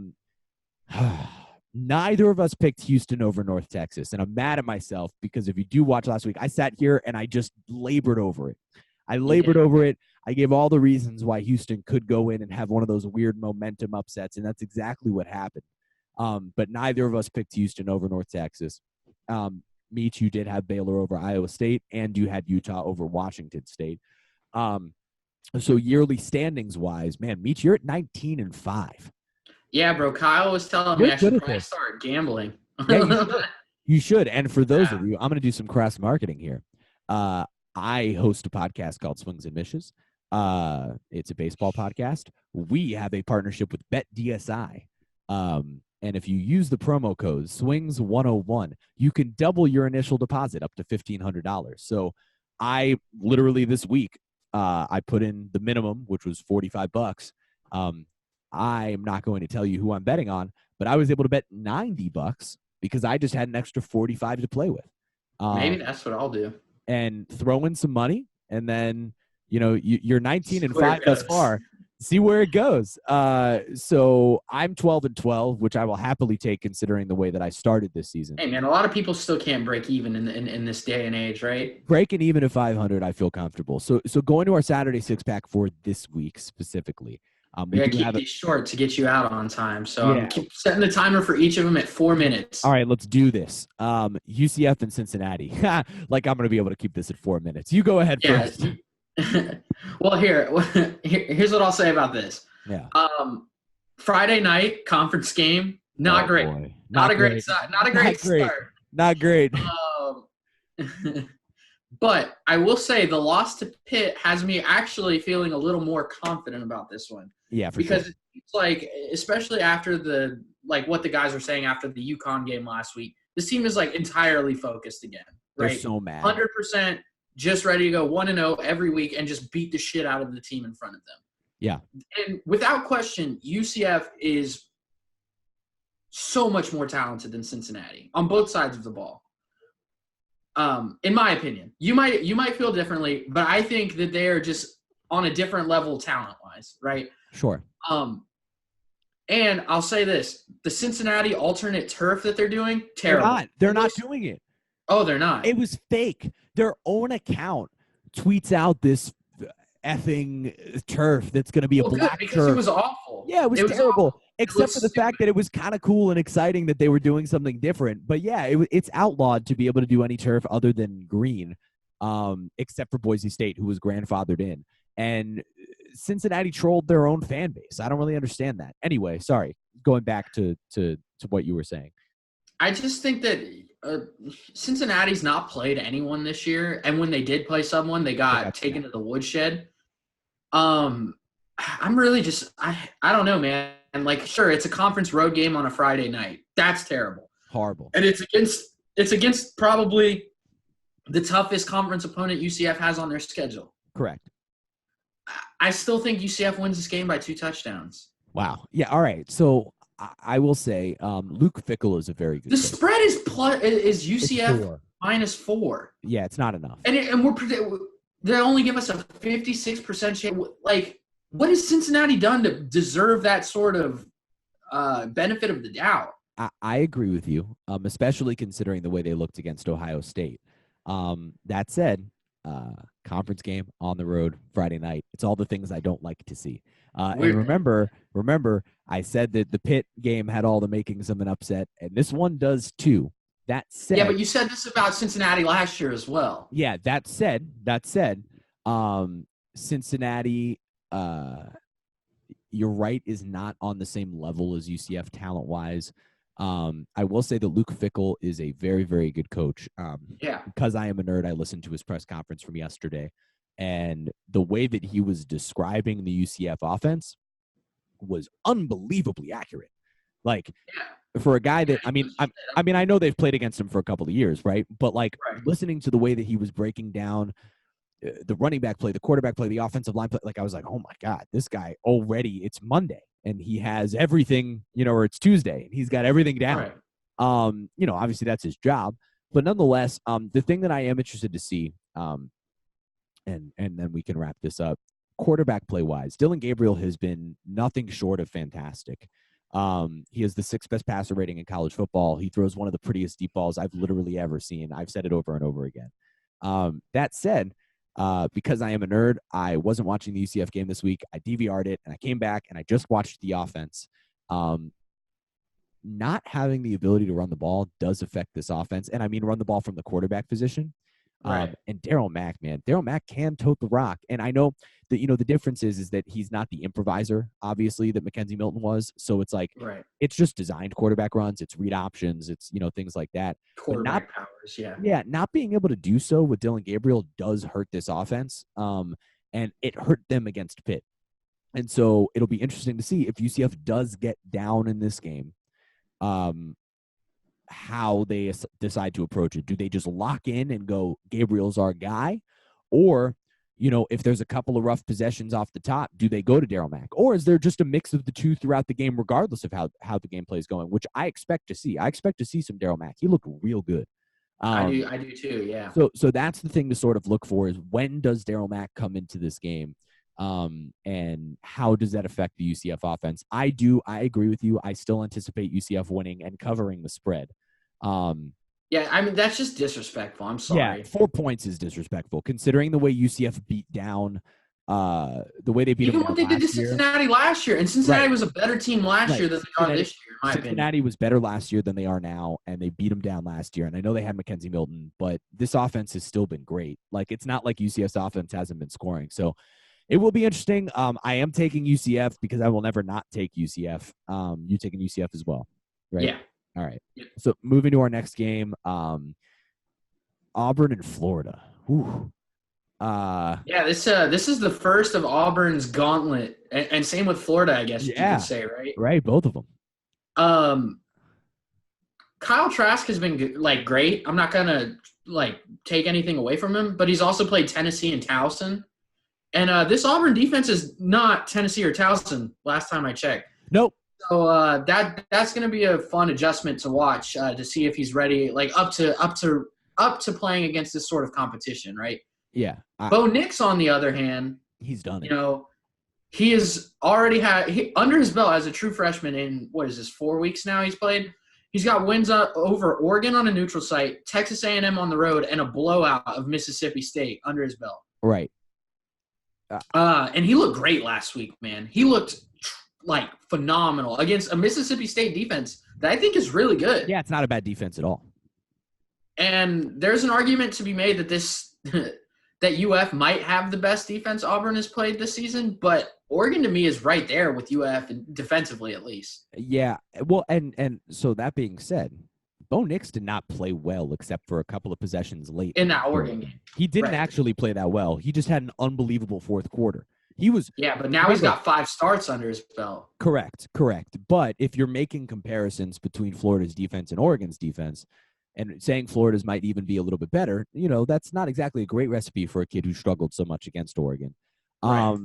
Neither of us picked Houston over North Texas, and I'm mad at myself because if you do watch last week, I sat here and I just labored over it. Over it. I gave all the reasons why Houston could go in and have one of those weird momentum upsets, and that's exactly what happened. But neither of us picked Houston over North Texas. Meech, you did have Baylor over Iowa State, and you had Utah over Washington State. So yearly standings wise, man, Meech, you're at 19-5. Yeah, bro. Kyle was telling me I should probably start gambling. Yeah, you should. And for those of you, I'm going to do some cross marketing here. I host a podcast called Swings and Mishes. It's a baseball podcast. We have a partnership with BetDSI. And if you use the promo code SWINGS101, you can double your initial deposit up to $1,500. So I literally this week, I put in the minimum, which was $45. I am not going to tell you who I'm betting on, but I was able to bet $90 because I just had an extra 45 to play with. Maybe that's what I'll do. And throw in some money, and then, you know, you're 19-5 thus far. See where it goes. So I'm 12-12, which I will happily take considering the way that I started this season. Hey, man, a lot of people still can't break even in this day and age, right? Breaking even at 500, I feel comfortable. So going to our Saturday six-pack for this week specifically. We got to keep these short to get you out on time. So I'm setting the timer for each of them at 4 minutes. All right, let's do this. UCF and Cincinnati. Like I'm going to be able to keep this at 4 minutes. You go ahead first. Well, here's what I'll say about this. Yeah. Friday night conference game, not great. Boy. Not a great start. Not great. But I will say the loss to Pitt has me actually feeling a little more confident about this one. Yeah, because sure. It's like, especially after what the guys were saying after the UConn game last week, This team is like entirely focused again. Right? They're so mad. 100% just ready to go 1-0 every week and just beat the shit out of the team in front of them. Yeah. And without question, UCF is so much more talented than Cincinnati on both sides of the ball. In my opinion, you might feel differently, but I think that they are just on a different level talent-wise, right? Sure. And I'll say this: the Cincinnati alternate turf that they're doing, terrible. They're not doing it. Oh, they're not. It was fake. Their own account tweets out this effing turf that's going to be a black because turf. It was awful. Yeah, it was terrible. Awful. Except for the fact that it was kind of cool and exciting that they were doing something different. But yeah, it's outlawed to be able to do any turf other than green, except for Boise State, who was grandfathered in. And Cincinnati trolled their own fan base. I don't really understand that. Anyway, sorry. Going back to what you were saying. I just think that Cincinnati's not played anyone this year, and when they did play someone, they got taken to the woodshed. I'm really just I don't know, man. And like, sure, it's a conference road game on a Friday night. That's terrible. Horrible. And it's against probably the toughest conference opponent UCF has on their schedule. Correct. I still think UCF wins this game by 2 touchdowns. Wow. Yeah. All right. So I will say Luke Fickell is a very good. The spread is UCF -4. Yeah, it's not enough. And they only give us a 56% chance. Like, what has Cincinnati done to deserve that sort of benefit of the doubt? I agree with you, especially considering the way they looked against Ohio State. That said, conference game on the road Friday night. It's all the things I don't like to see. And remember, I said that the Pitt game had all the makings of an upset, and this one does too. That said, yeah, but you said this about Cincinnati last year as well. Yeah, that said, Cincinnati, you're right, is not on the same level as UCF talent-wise. I will say that Luke Fickell is a very, very good coach. Because I am a nerd, I listened to his press conference from yesterday, and the way that he was describing the UCF offense was unbelievably accurate. Like, for a guy that, I know they've played against him for a couple of years, right? But listening to the way that he was breaking down the running back play, the quarterback play, the offensive line play, like, I was like, oh my God, this guy already, it's Monday and he has everything, or it's Tuesday and he's got everything down. Right. Obviously that's his job, but nonetheless, the thing that I am interested to see, and then we can wrap this up, quarterback play wise, Dylan Gabriel has been nothing short of fantastic. He has the 6th best passer rating in college football. He throws one of the prettiest deep balls I've literally ever seen. I've said it over and over again. That said, because I am a nerd, I wasn't watching the UCF game this week. I DVR'd it and I came back and I just watched the offense. Not having the ability to run the ball does affect this offense. And I mean, run the ball from the quarterback position. Right. And Darryl Mack, man, Darryl Mack can tote the rock. And I know that, the difference is that he's not the improviser, obviously, that Mackenzie Milton was. So it's like, It's just designed quarterback runs. It's read options. It's, things like that. Quarterback powers, yeah. Yeah, not being able to do so with Dylan Gabriel does hurt this offense. And it hurt them against Pitt. And so it'll be interesting to see if UCF does get down in this game, how they decide to approach it. Do they just lock in and go, Gabriel's our guy? Or, if there's a couple of rough possessions off the top, do they go to Darryl Mack? Or is there just a mix of the two throughout the game, regardless of how the game play is going, which I expect to see. I expect to see some Darryl Mack. He looked real good. I do too, yeah. So that's the thing to sort of look for, is when does Darryl Mack come into this game? And how does that affect the UCF offense? I agree with you. I still anticipate UCF winning and covering the spread. Yeah, that's just disrespectful. I'm sorry. Yeah, 4 points is disrespectful, considering the way UCF beat down, the way they beat even them what they did to Cincinnati last year. And Cincinnati was a better team last year than they are this year, in my opinion. Cincinnati was better last year than they are now, and they beat them down last year. And I know they had Mackenzie Milton, but this offense has still been great. Like, it's not like UCF's offense hasn't been scoring. So it will be interesting. I am taking UCF because I will never not take UCF. You taking UCF as well, right? Yeah. All right. Yep. So moving to our next game, Auburn and Florida. Whew. This is the first of Auburn's gauntlet, and same with Florida, I guess you could say, right? Right, both of them. Kyle Trask has been like great. I'm not gonna like take anything away from him, but he's also played Tennessee and Towson. And this Auburn defense is not Tennessee or Towson. Last time I checked. Nope. So that's going to be a fun adjustment to watch to see if he's ready, like up to playing against this sort of competition, right? Yeah. Bo Nix, on the other hand, he's done it. You know, he has already under his belt as a true freshman in 4 weeks now. He's played. He's got wins over Oregon on a neutral site, Texas A&M on the road, and a blowout of Mississippi State under his belt. Right. And he looked great last week, man. He looked like phenomenal against a Mississippi State defense that I think is really good. Yeah, it's not a bad defense at all. And there's an argument to be made that that UF might have the best defense Auburn has played this season, but Oregon to me is right there with UF, and defensively at least. Yeah, well, and so that being said, Bo Nix did not play well except for a couple of possessions late in that Oregon game. He didn't actually play that well. He just had an unbelievable fourth quarter. He was but now he's got 5 starts under his belt. Correct. But if you're making comparisons between Florida's defense and Oregon's defense, and saying Florida's might even be a little bit better, that's not exactly a great recipe for a kid who struggled so much against Oregon. Right.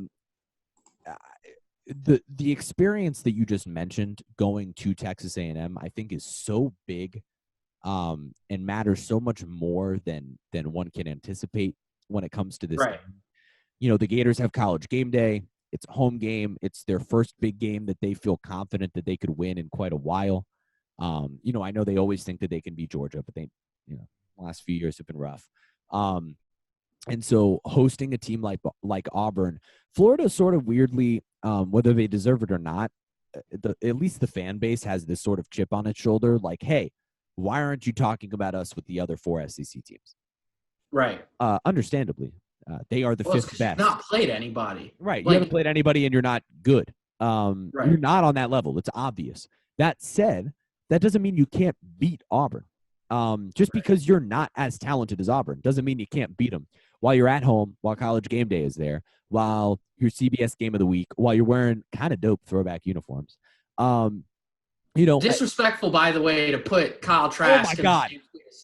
The experience that you just mentioned going to Texas A&M, I think, is so big and matters so much more than one can anticipate when it comes to this. Right. The Gators have College game day. It's a home game. It's their first big game that they feel confident that they could win in quite a while. I know they always think that they can beat Georgia, but they, last few years have been rough. And so hosting a team like Auburn, Florida sort of weirdly, whether they deserve it or not, at least the fan base has this sort of chip on its shoulder, like, hey, why aren't you talking about us with the other 4 SEC teams? Right. Understandably, they are the 5th best. You've not played anybody. Right. You haven't played anybody and you're not good. Right. You're not on that level. It's obvious. That said, that doesn't mean you can't beat Auburn. Just because you're not as talented as Auburn doesn't mean you can't beat them. While you're at home, while College game day is there, while your CBS game of the week, while you're wearing kind of dope throwback uniforms. Disrespectful, by the way, to put Kyle Trask.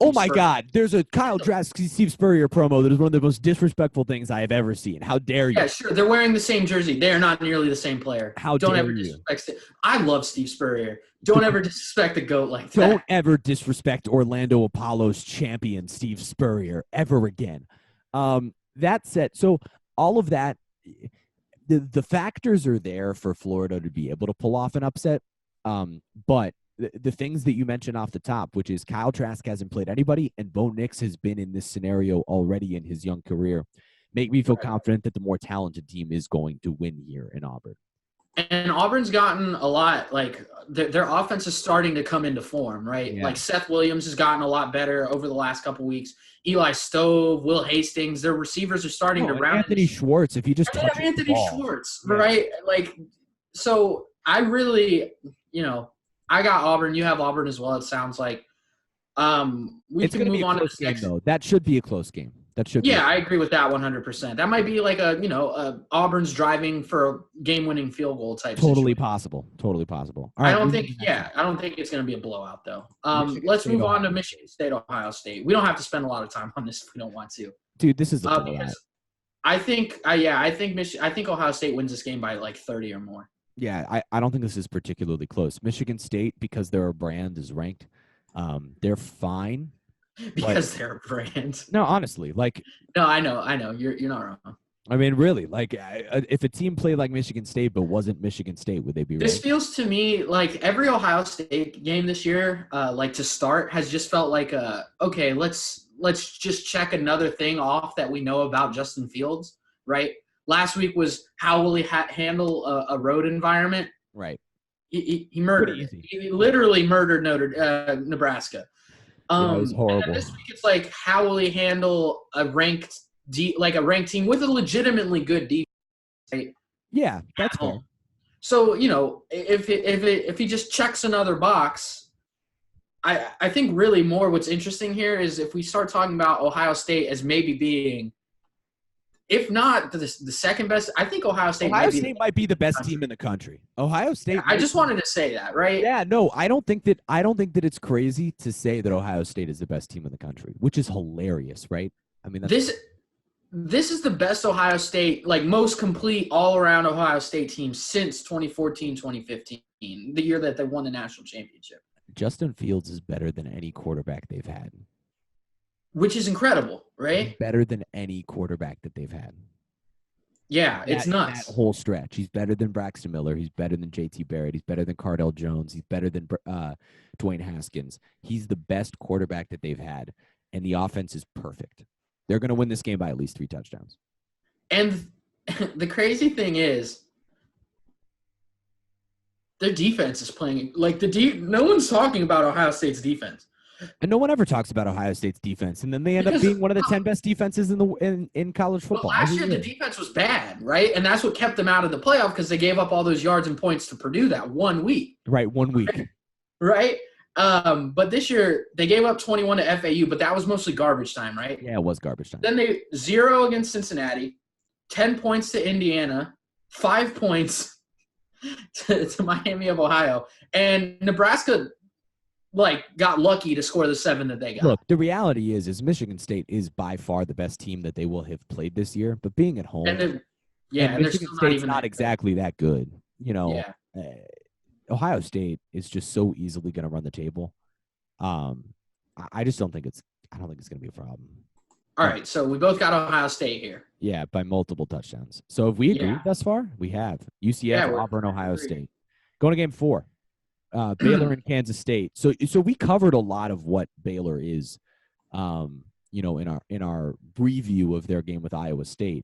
Oh my God. There's a Kyle Trask, Steve Spurrier promo that is one of the most disrespectful things I have ever seen. How dare you? Yeah, sure. They're wearing the same jersey. They are not nearly the same player. Don't ever disrespect it. I love Steve Spurrier. Don't ever disrespect the GOAT like that. Don't ever disrespect Orlando Apollo's champion, Steve Spurrier, ever again. That said, so all of that, the factors are there for Florida to be able to pull off an upset. But the things that you mentioned off the top, which is Kyle Trask hasn't played anybody, and Bo Nix has been in this scenario already in his young career, make me feel confident that the more talented team is going to win here in Auburn. And Auburn's gotten a lot, like, their offense is starting to come into form, right? Yeah. Like, Seth Williams has gotten a lot better over the last couple weeks. Eli Stove, Will Hastings, their receivers are starting to round. Anthony Schwartz, if you just touch Anthony Schwartz, right? Like, so I really, I got Auburn. You have Auburn as well, it sounds like. It's going to be a close game, though. That should be a close game. I agree with that 100%. That might be like Auburn's driving for a game-winning field goal type. Totally possible. All right, I don't think it's going to be a blowout though. Let's move on to Michigan State, Ohio State. We don't have to spend a lot of time on this if we don't want to. Dude, this is a blowout. I think Ohio State wins this game by like 30 or more. Yeah, I don't think this is particularly close. Michigan State, because their brand is ranked, they're fine. Because they're a brand. No, honestly, No, I know. You're not wrong. I mean, really, if a team played like Michigan State but wasn't Michigan State, would they be? This feels to me like every Ohio State game this year, to start, has just felt like okay, let's just check another thing off that we know about Justin Fields, right? Last week was how will he handle a road environment? Right. He murdered it. He literally murdered Nebraska. It was horrible. And this week it's like, how will he handle a ranked team with a legitimately good defense? Right? Yeah, that's cool. So if he just checks another box, I think really more what's interesting here is if we start talking about Ohio State as maybe being if not the second best. I think Ohio State might be the best team in the country. Ohio State. Yeah, I just wanted to say that, right? Yeah, no, I don't think that it's crazy to say that Ohio State is the best team in the country, which is hilarious, right? I mean, this is the best Ohio State, like most complete all-around Ohio State team since 2014, 2015, the year that they won the national championship. Justin Fields is better than any quarterback they've had. Which is incredible, right? He's better than any quarterback that they've had. Yeah, it's nuts. That whole stretch. He's better than Braxton Miller. He's better than JT Barrett. He's better than Cardell Jones. He's better than Dwayne Haskins. He's the best quarterback that they've had, and the offense is perfect. They're going to win this game by at least 3 touchdowns. And the crazy thing is, their defense is playing like no one's talking about Ohio State's defense. And no one ever talks about Ohio State's defense, and then they end up being one of the 10 best defenses in college football. Well, last year the defense was bad, right? And that's what kept them out of the playoff because they gave up all those yards and points to Purdue that 1 week. Right, 1 week. Right? But this year they gave up 21 to FAU, but that was mostly garbage time, right? Yeah, it was garbage time. Then they 0 against Cincinnati, 10 points to Indiana, 5 points to Miami of Ohio, and Nebraska got lucky to score the 7 that they got. Look, the reality is Michigan State is by far the best team that they will have played this year. But being at home, and Michigan State's not exactly that good. You know, Ohio State is just so easily going to run the table. I just don't think it's going to be a problem. All right, so we both got Ohio State here. Yeah, by multiple touchdowns. So have we agreed thus far? We have. UCF, Auburn, Ohio State. Going to game 4. Baylor and Kansas State. So we covered a lot of what Baylor is, in our preview of their game with Iowa State.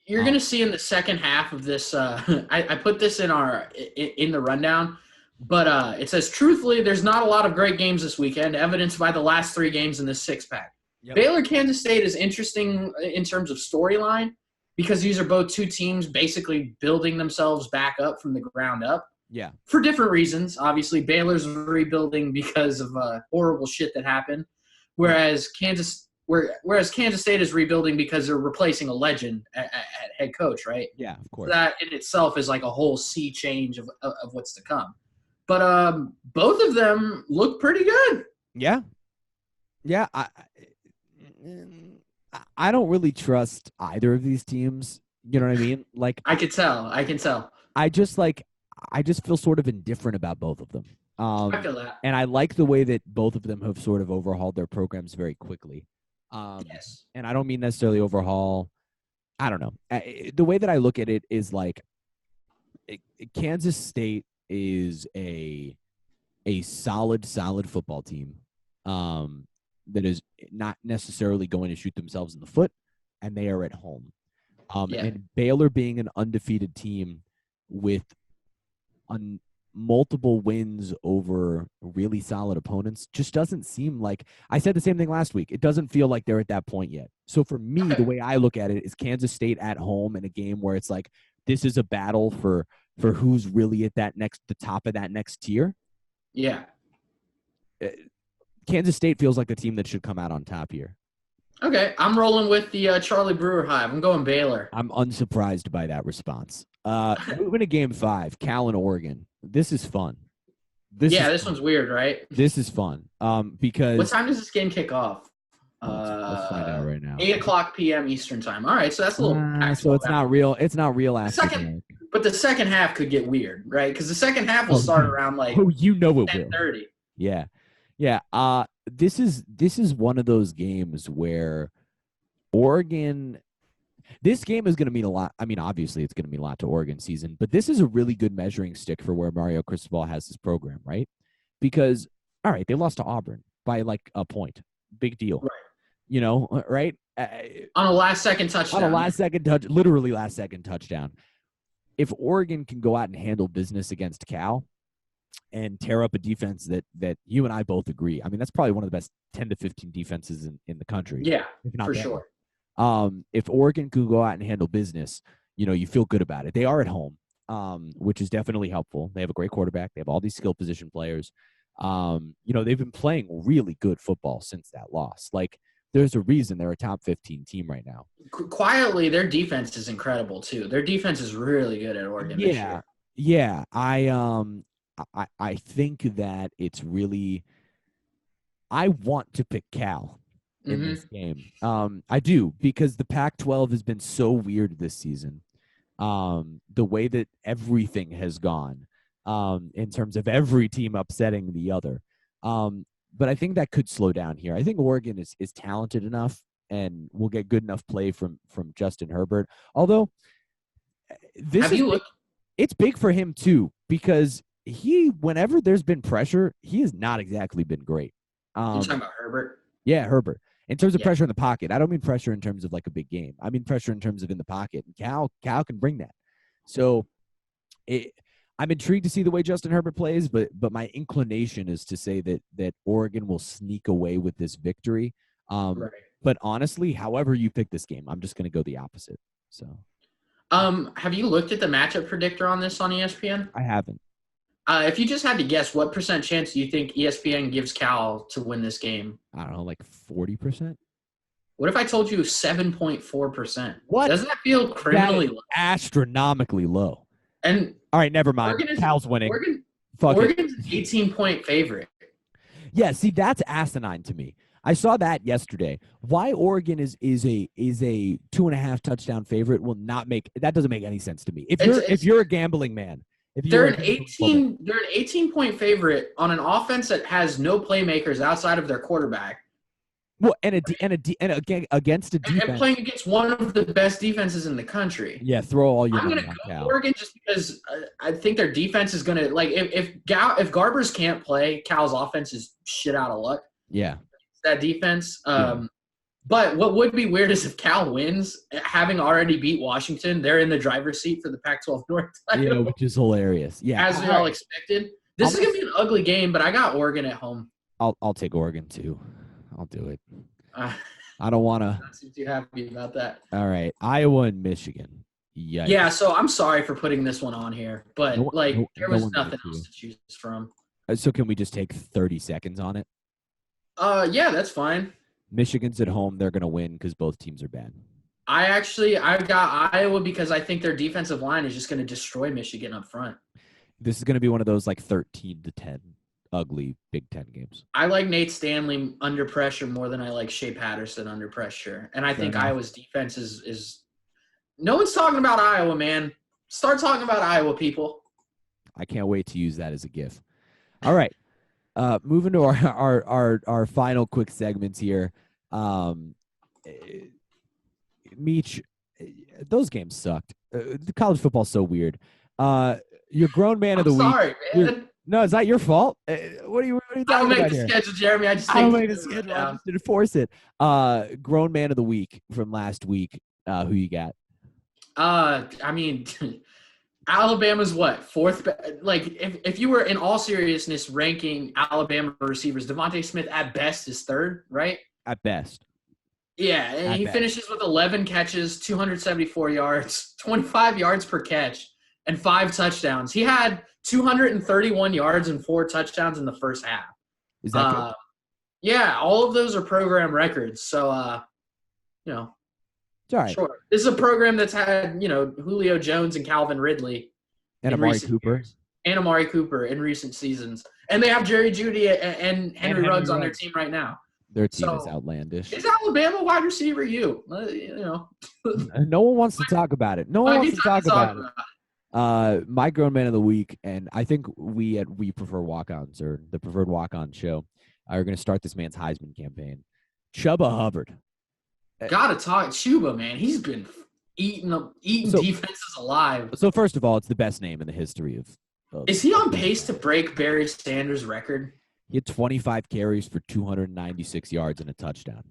You're going to see in the second half of this. I put this in the rundown, but it says truthfully, there's not a lot of great games this weekend, evidenced by the last 3 games in this 6-pack. Yep. Baylor Kansas State is interesting in terms of storyline because these are both 2 teams basically building themselves back up from the ground up. Yeah. For different reasons. Obviously, Baylor's rebuilding because of horrible shit that happened, whereas Kansas State is rebuilding because they're replacing a legend at head coach, right? Yeah, of course. That in itself is like a whole sea change of what's to come. But both of them look pretty good. Yeah. Yeah, I don't really trust either of these teams. You know what I mean? Like I can tell. I just feel sort of indifferent about both of them. I feel that. And I like the way that both of them have sort of overhauled their programs very quickly. Yes. And I don't mean necessarily overhaul. I don't know. The way that I look at it is like Kansas State is a solid football team that is not necessarily going to shoot themselves in the foot, and they are at home. And Baylor being an undefeated team with multiple wins over really solid opponents just doesn't seem like – I said the same thing last week. It doesn't feel like they're at that point yet. So for me, the way I look at it is Kansas State at home in a game where it's like this is a battle for who's really at the top of that next tier. Yeah. Kansas State feels like the team that should come out on top here. Okay, I'm rolling with the Charlie Brewer Hive. I'm going Baylor. I'm unsurprised by that response. Moving to game 5, Cal and Oregon. This is fun. This one's weird, right? This is fun because – what time does this game kick off? Let's find out right now. 8:00 p.m. Eastern time. All right, so that's a little so it's not real. It's not real after. But the second half could get weird, right? Because the second half will start around like 10:30. Yeah. Yeah. This is one of those games where Oregon – this game is going to mean a lot. I mean, obviously it's going to mean a lot to Oregon season, but this is a really good measuring stick for where Mario Cristobal has his program, right? Because, all right, they lost to Auburn by like a point. Big deal. Right. You know, right? On a last-second touchdown. Literally last-second touchdown. If Oregon can go out and handle business against Cal and tear up a defense that you and I both agree, I mean, that's probably one of the best 10 to 15 defenses in the country. Yeah, if not for better. Sure. If Oregon could go out and handle business, you know, you feel good about it. They are at home, which is definitely helpful. They have a great quarterback. They have all these skill position players. You know, they've been playing really good football since that loss. Like, there's a reason they're a top 15 team right now. Quietly, their defense is incredible too. Their defense is really good at Oregon this year. Yeah. I think that it's really. I want to pick Cal in this game. I do, because the Pac-12 has been so weird this season. The way that everything has gone in terms of every team upsetting the other. But I think that could slow down here. I think Oregon is talented enough and will get good enough play from Justin Herbert. Although it's big for him too, because whenever there's been pressure, he has not exactly been great. You talking about Herbert? Yeah, Herbert. In terms of pressure in the pocket, I don't mean pressure in terms of like a big game. I mean pressure in terms of in the pocket. And Cal can bring that. So I'm intrigued to see the way Justin Herbert plays, but my inclination is to say that Oregon will sneak away with this victory. Right. But honestly, however you pick this game, I'm just going to go the opposite. So, have you looked at the matchup predictor on this on ESPN? I haven't. If you just had to guess, what % chance do you think ESPN gives Cal to win this game? I don't know, like 40%? What if I told you 7.4%? What? Doesn't that feel criminally low? Astronomically low. And all right, never mind. Cal's winning. Oregon's an 18-point favorite. Yeah, see, that's asinine to me. I saw that yesterday. Why Oregon is a 2.5 touchdown favorite will not make that doesn't make any sense to me. If you're a gambling man. They're an 18-point favorite on an offense that has no playmakers outside of their quarterback. Well, and against a defense. And playing against one of the best defenses in the country. Yeah, throw all your money on Cal. I'm going to go Oregon just because I think their defense is going to – like, if Garbers can't play, Cal's offense is shit out of luck. Yeah. That defense. But what would be weird is if Cal wins, having already beat Washington, they're in the driver's seat for the Pac-12 North title. Yeah, which is hilarious. Yeah, as we all expected. This is going to be an ugly game, but I got Oregon at home. I'll take Oregon too. I'll do it. I don't want to. Not too happy about that. All right, Iowa and Michigan. Yikes. Yeah, so I'm sorry for putting this one on here, but there was nothing else to choose from. So can we just take 30 seconds on it? Yeah, that's fine. Michigan's at home. They're going to win because both teams are bad. I've got Iowa because I think their defensive line is just going to destroy Michigan up front. This is going to be one of those like 13-10 ugly Big Ten games. I like Nate Stanley under pressure more than I like Shea Patterson under pressure. And I think Iowa's defense is – no one's talking about Iowa, man. Start talking about Iowa, people. I can't wait to use that as a GIF. All right. Moving to our final quick segments here. Meech, those games sucked. The college football's so weird. Your grown man of the week. Sorry, man. No, is that your fault? What are you talking about here? I don't make the schedule, Jeremy. I just make the schedule. I just didn't force it. Grown man of the week from last week. Who you got? I mean, Alabama's what? Fourth? Like, if you were in all seriousness ranking Alabama receivers, Devontae Smith at best is third, right? At best. Yeah, and he finishes with 11 catches, 274 yards, 25 yards per catch, and 5 touchdowns. He had 231 yards and 4 touchdowns in the first half. Is that good? Yeah, all of those are program records. So, you know. It's all right. Sure. This is a program that's had, Julio Jones and Calvin Ridley. And Amari Cooper. And Amari Cooper in recent seasons. And they have Jerry Jeudy and Henry Ruggs on their team right now. Their team is outlandish. Is Alabama wide receiver you? No one wants to talk about it. No one wants to talk about it. My grown man of the week, and I think we Prefer Walk-Ons, or the Preferred Walk-On show, are going to start this man's Heisman campaign. Chuba Hubbard. Gotta talk Chuba, man. He's been eating defenses alive. So first of all, it's the best name in the history of Is he on pace to break Barry Sanders' record? He had 25 carries for 296 yards and a touchdown.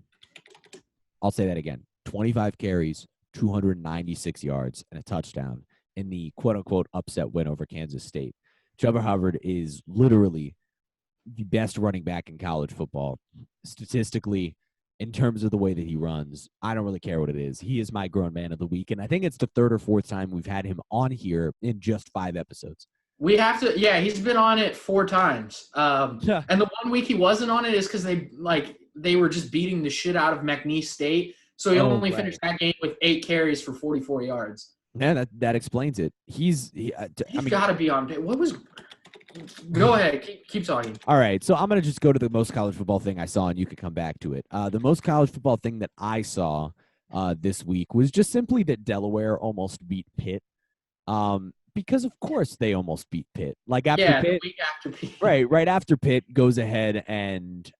I'll say that again. 25 carries, 296 yards, and a touchdown in the quote-unquote upset win over Kansas State. Chuba Hubbard is literally the best running back in college football. Statistically, in terms of the way that he runs, I don't really care what it is. He is my grown man of the week, and I think it's the 3rd or 4th time we've had him on here in just 5 episodes. We have to, he's been on it 4 times. And the one week he wasn't on it is because they were just beating the shit out of McNeese State. So he only finished that game with 8 carries for 44 yards. Yeah, that explains it. He's got to be on. What was? Go ahead. Keep talking. All right, so I'm gonna just go to the most college football thing I saw, and you can come back to it. The most college football thing that I saw this week was just simply that Delaware almost beat Pitt. Because of course they almost beat Pitt. Like after Pitt, the week after Pitt. Right after Pitt goes ahead and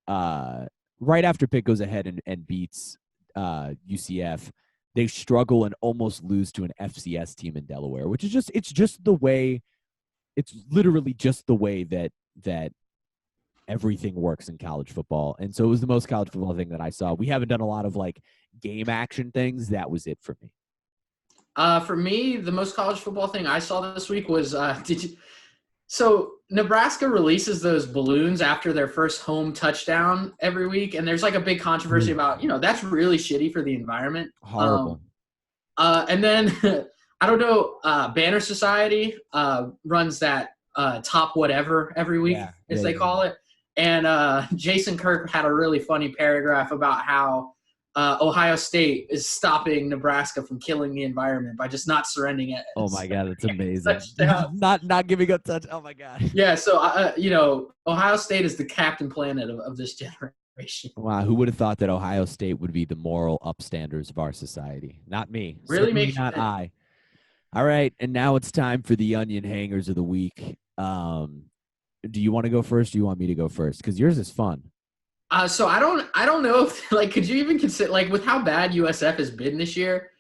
beats UCF, they struggle and almost lose to an FCS team in Delaware, which is it's literally just the way that everything works in college football. And so it was the most college football thing that I saw. We haven't done a lot of like game action things. That was it for me. For me, the most college football thing I saw this week was so Nebraska releases those balloons after their first home touchdown every week, and there's like a big controversy about, that's really shitty for the environment. Horrible. And then I don't know, Banner Society runs that top whatever every week, as they call it. And Jason Kirk had a really funny paragraph about how Ohio State is stopping Nebraska from killing the environment by just not surrendering it. Oh my God, that's amazing! not giving up touch. Oh my God. Yeah, so Ohio State is the Captain Planet of this generation. Wow, who would have thought that Ohio State would be the moral upstanders of our society? Not me. Really makes not I. All right, and now it's time for the onion hangers of the week. Do you want to go first? Or do you want me to go first? Because yours is fun. So I don't know if could you even consider with how bad USF has been this year,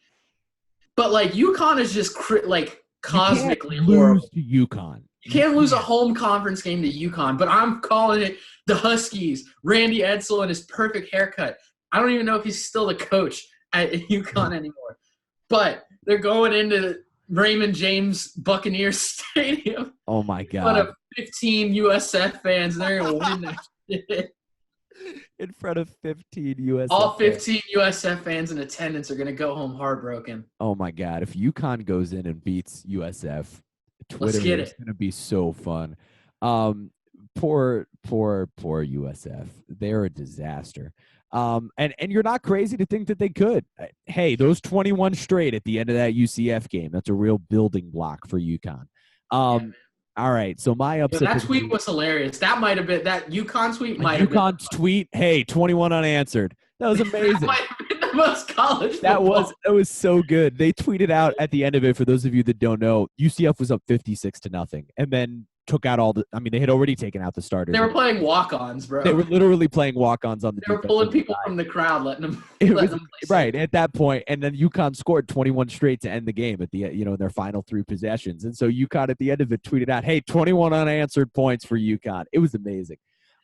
but UConn is just cosmically horrible. To UConn. You can't lose a home conference game to UConn, but I'm calling it the Huskies. Randy Edsall and his perfect haircut. I don't even know if he's still the coach at UConn anymore, but they're going into Raymond James Buccaneer Stadium. Oh my God! In front of 15 USF fans, and they're gonna win that shit. In front of 15 USF. All 15 USF fans in attendance are going to go home heartbroken. Oh, my God. If UConn goes in and beats USF, Twitter is going to be so fun. Poor USF. They're a disaster. And you're not crazy to think that they could. Hey, those 21 straight at the end of that UCF game, that's a real building block for UConn. All right, so my upset. That tweet was hilarious. That might have been that UConn tweet. UConn's tweet. Hey, 21 unanswered. That was amazing. That might have been the most college football. That was so good. They tweeted out at the end of it. For those of you that don't know, UCF was up 56-0, and then took out all the. I mean, they had already taken out the starters. They were playing walk-ons, bro. They were literally playing walk-ons on the. They were pulling people from the crowd, letting them. Right at that point, and then UConn scored 21 straight to end the game at the in their final 3 possessions, and so UConn at the end of it tweeted out, "Hey, 21 unanswered points for UConn." It was amazing.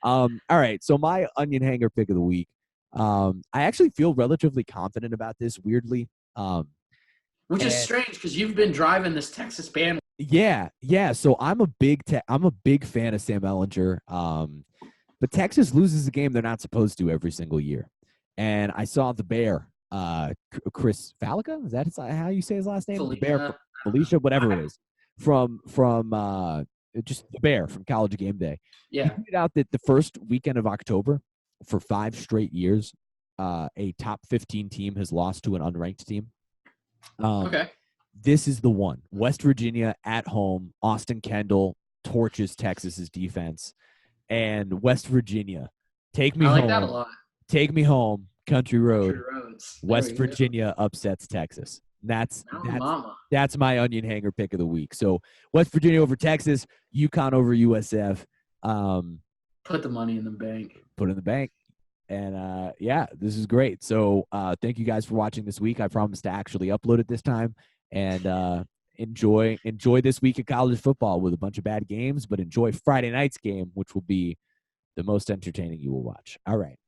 All right, so my onion hanger pick of the week. I actually feel relatively confident about this. Weirdly, which is strange because you've been driving this Texas band. Yeah. So I'm a big fan of Sam Ehlinger. But Texas loses a game they're not supposed to every single year. And I saw the Bear, Chris Falica. Is that how you say his last name? Felicia, whatever it is, from just the Bear from College Game Day. Yeah. He pointed out that the first weekend of October, for 5 straight years, a top 15 team has lost to an unranked team. Okay. This is the one. West Virginia at home. Austin Kendall torches Texas's defense. And West Virginia, take me home. I like that a lot. Take me home. Country roads. West Virginia upsets Texas. That's my onion hanger pick of the week. So West Virginia over Texas, UConn over USF. Put the money in the bank. Put it in the bank. And this is great. So thank you guys for watching this week. I promise to actually upload it this time. And enjoy this week of college football with a bunch of bad games, but enjoy Friday night's game, which will be the most entertaining you will watch. All right.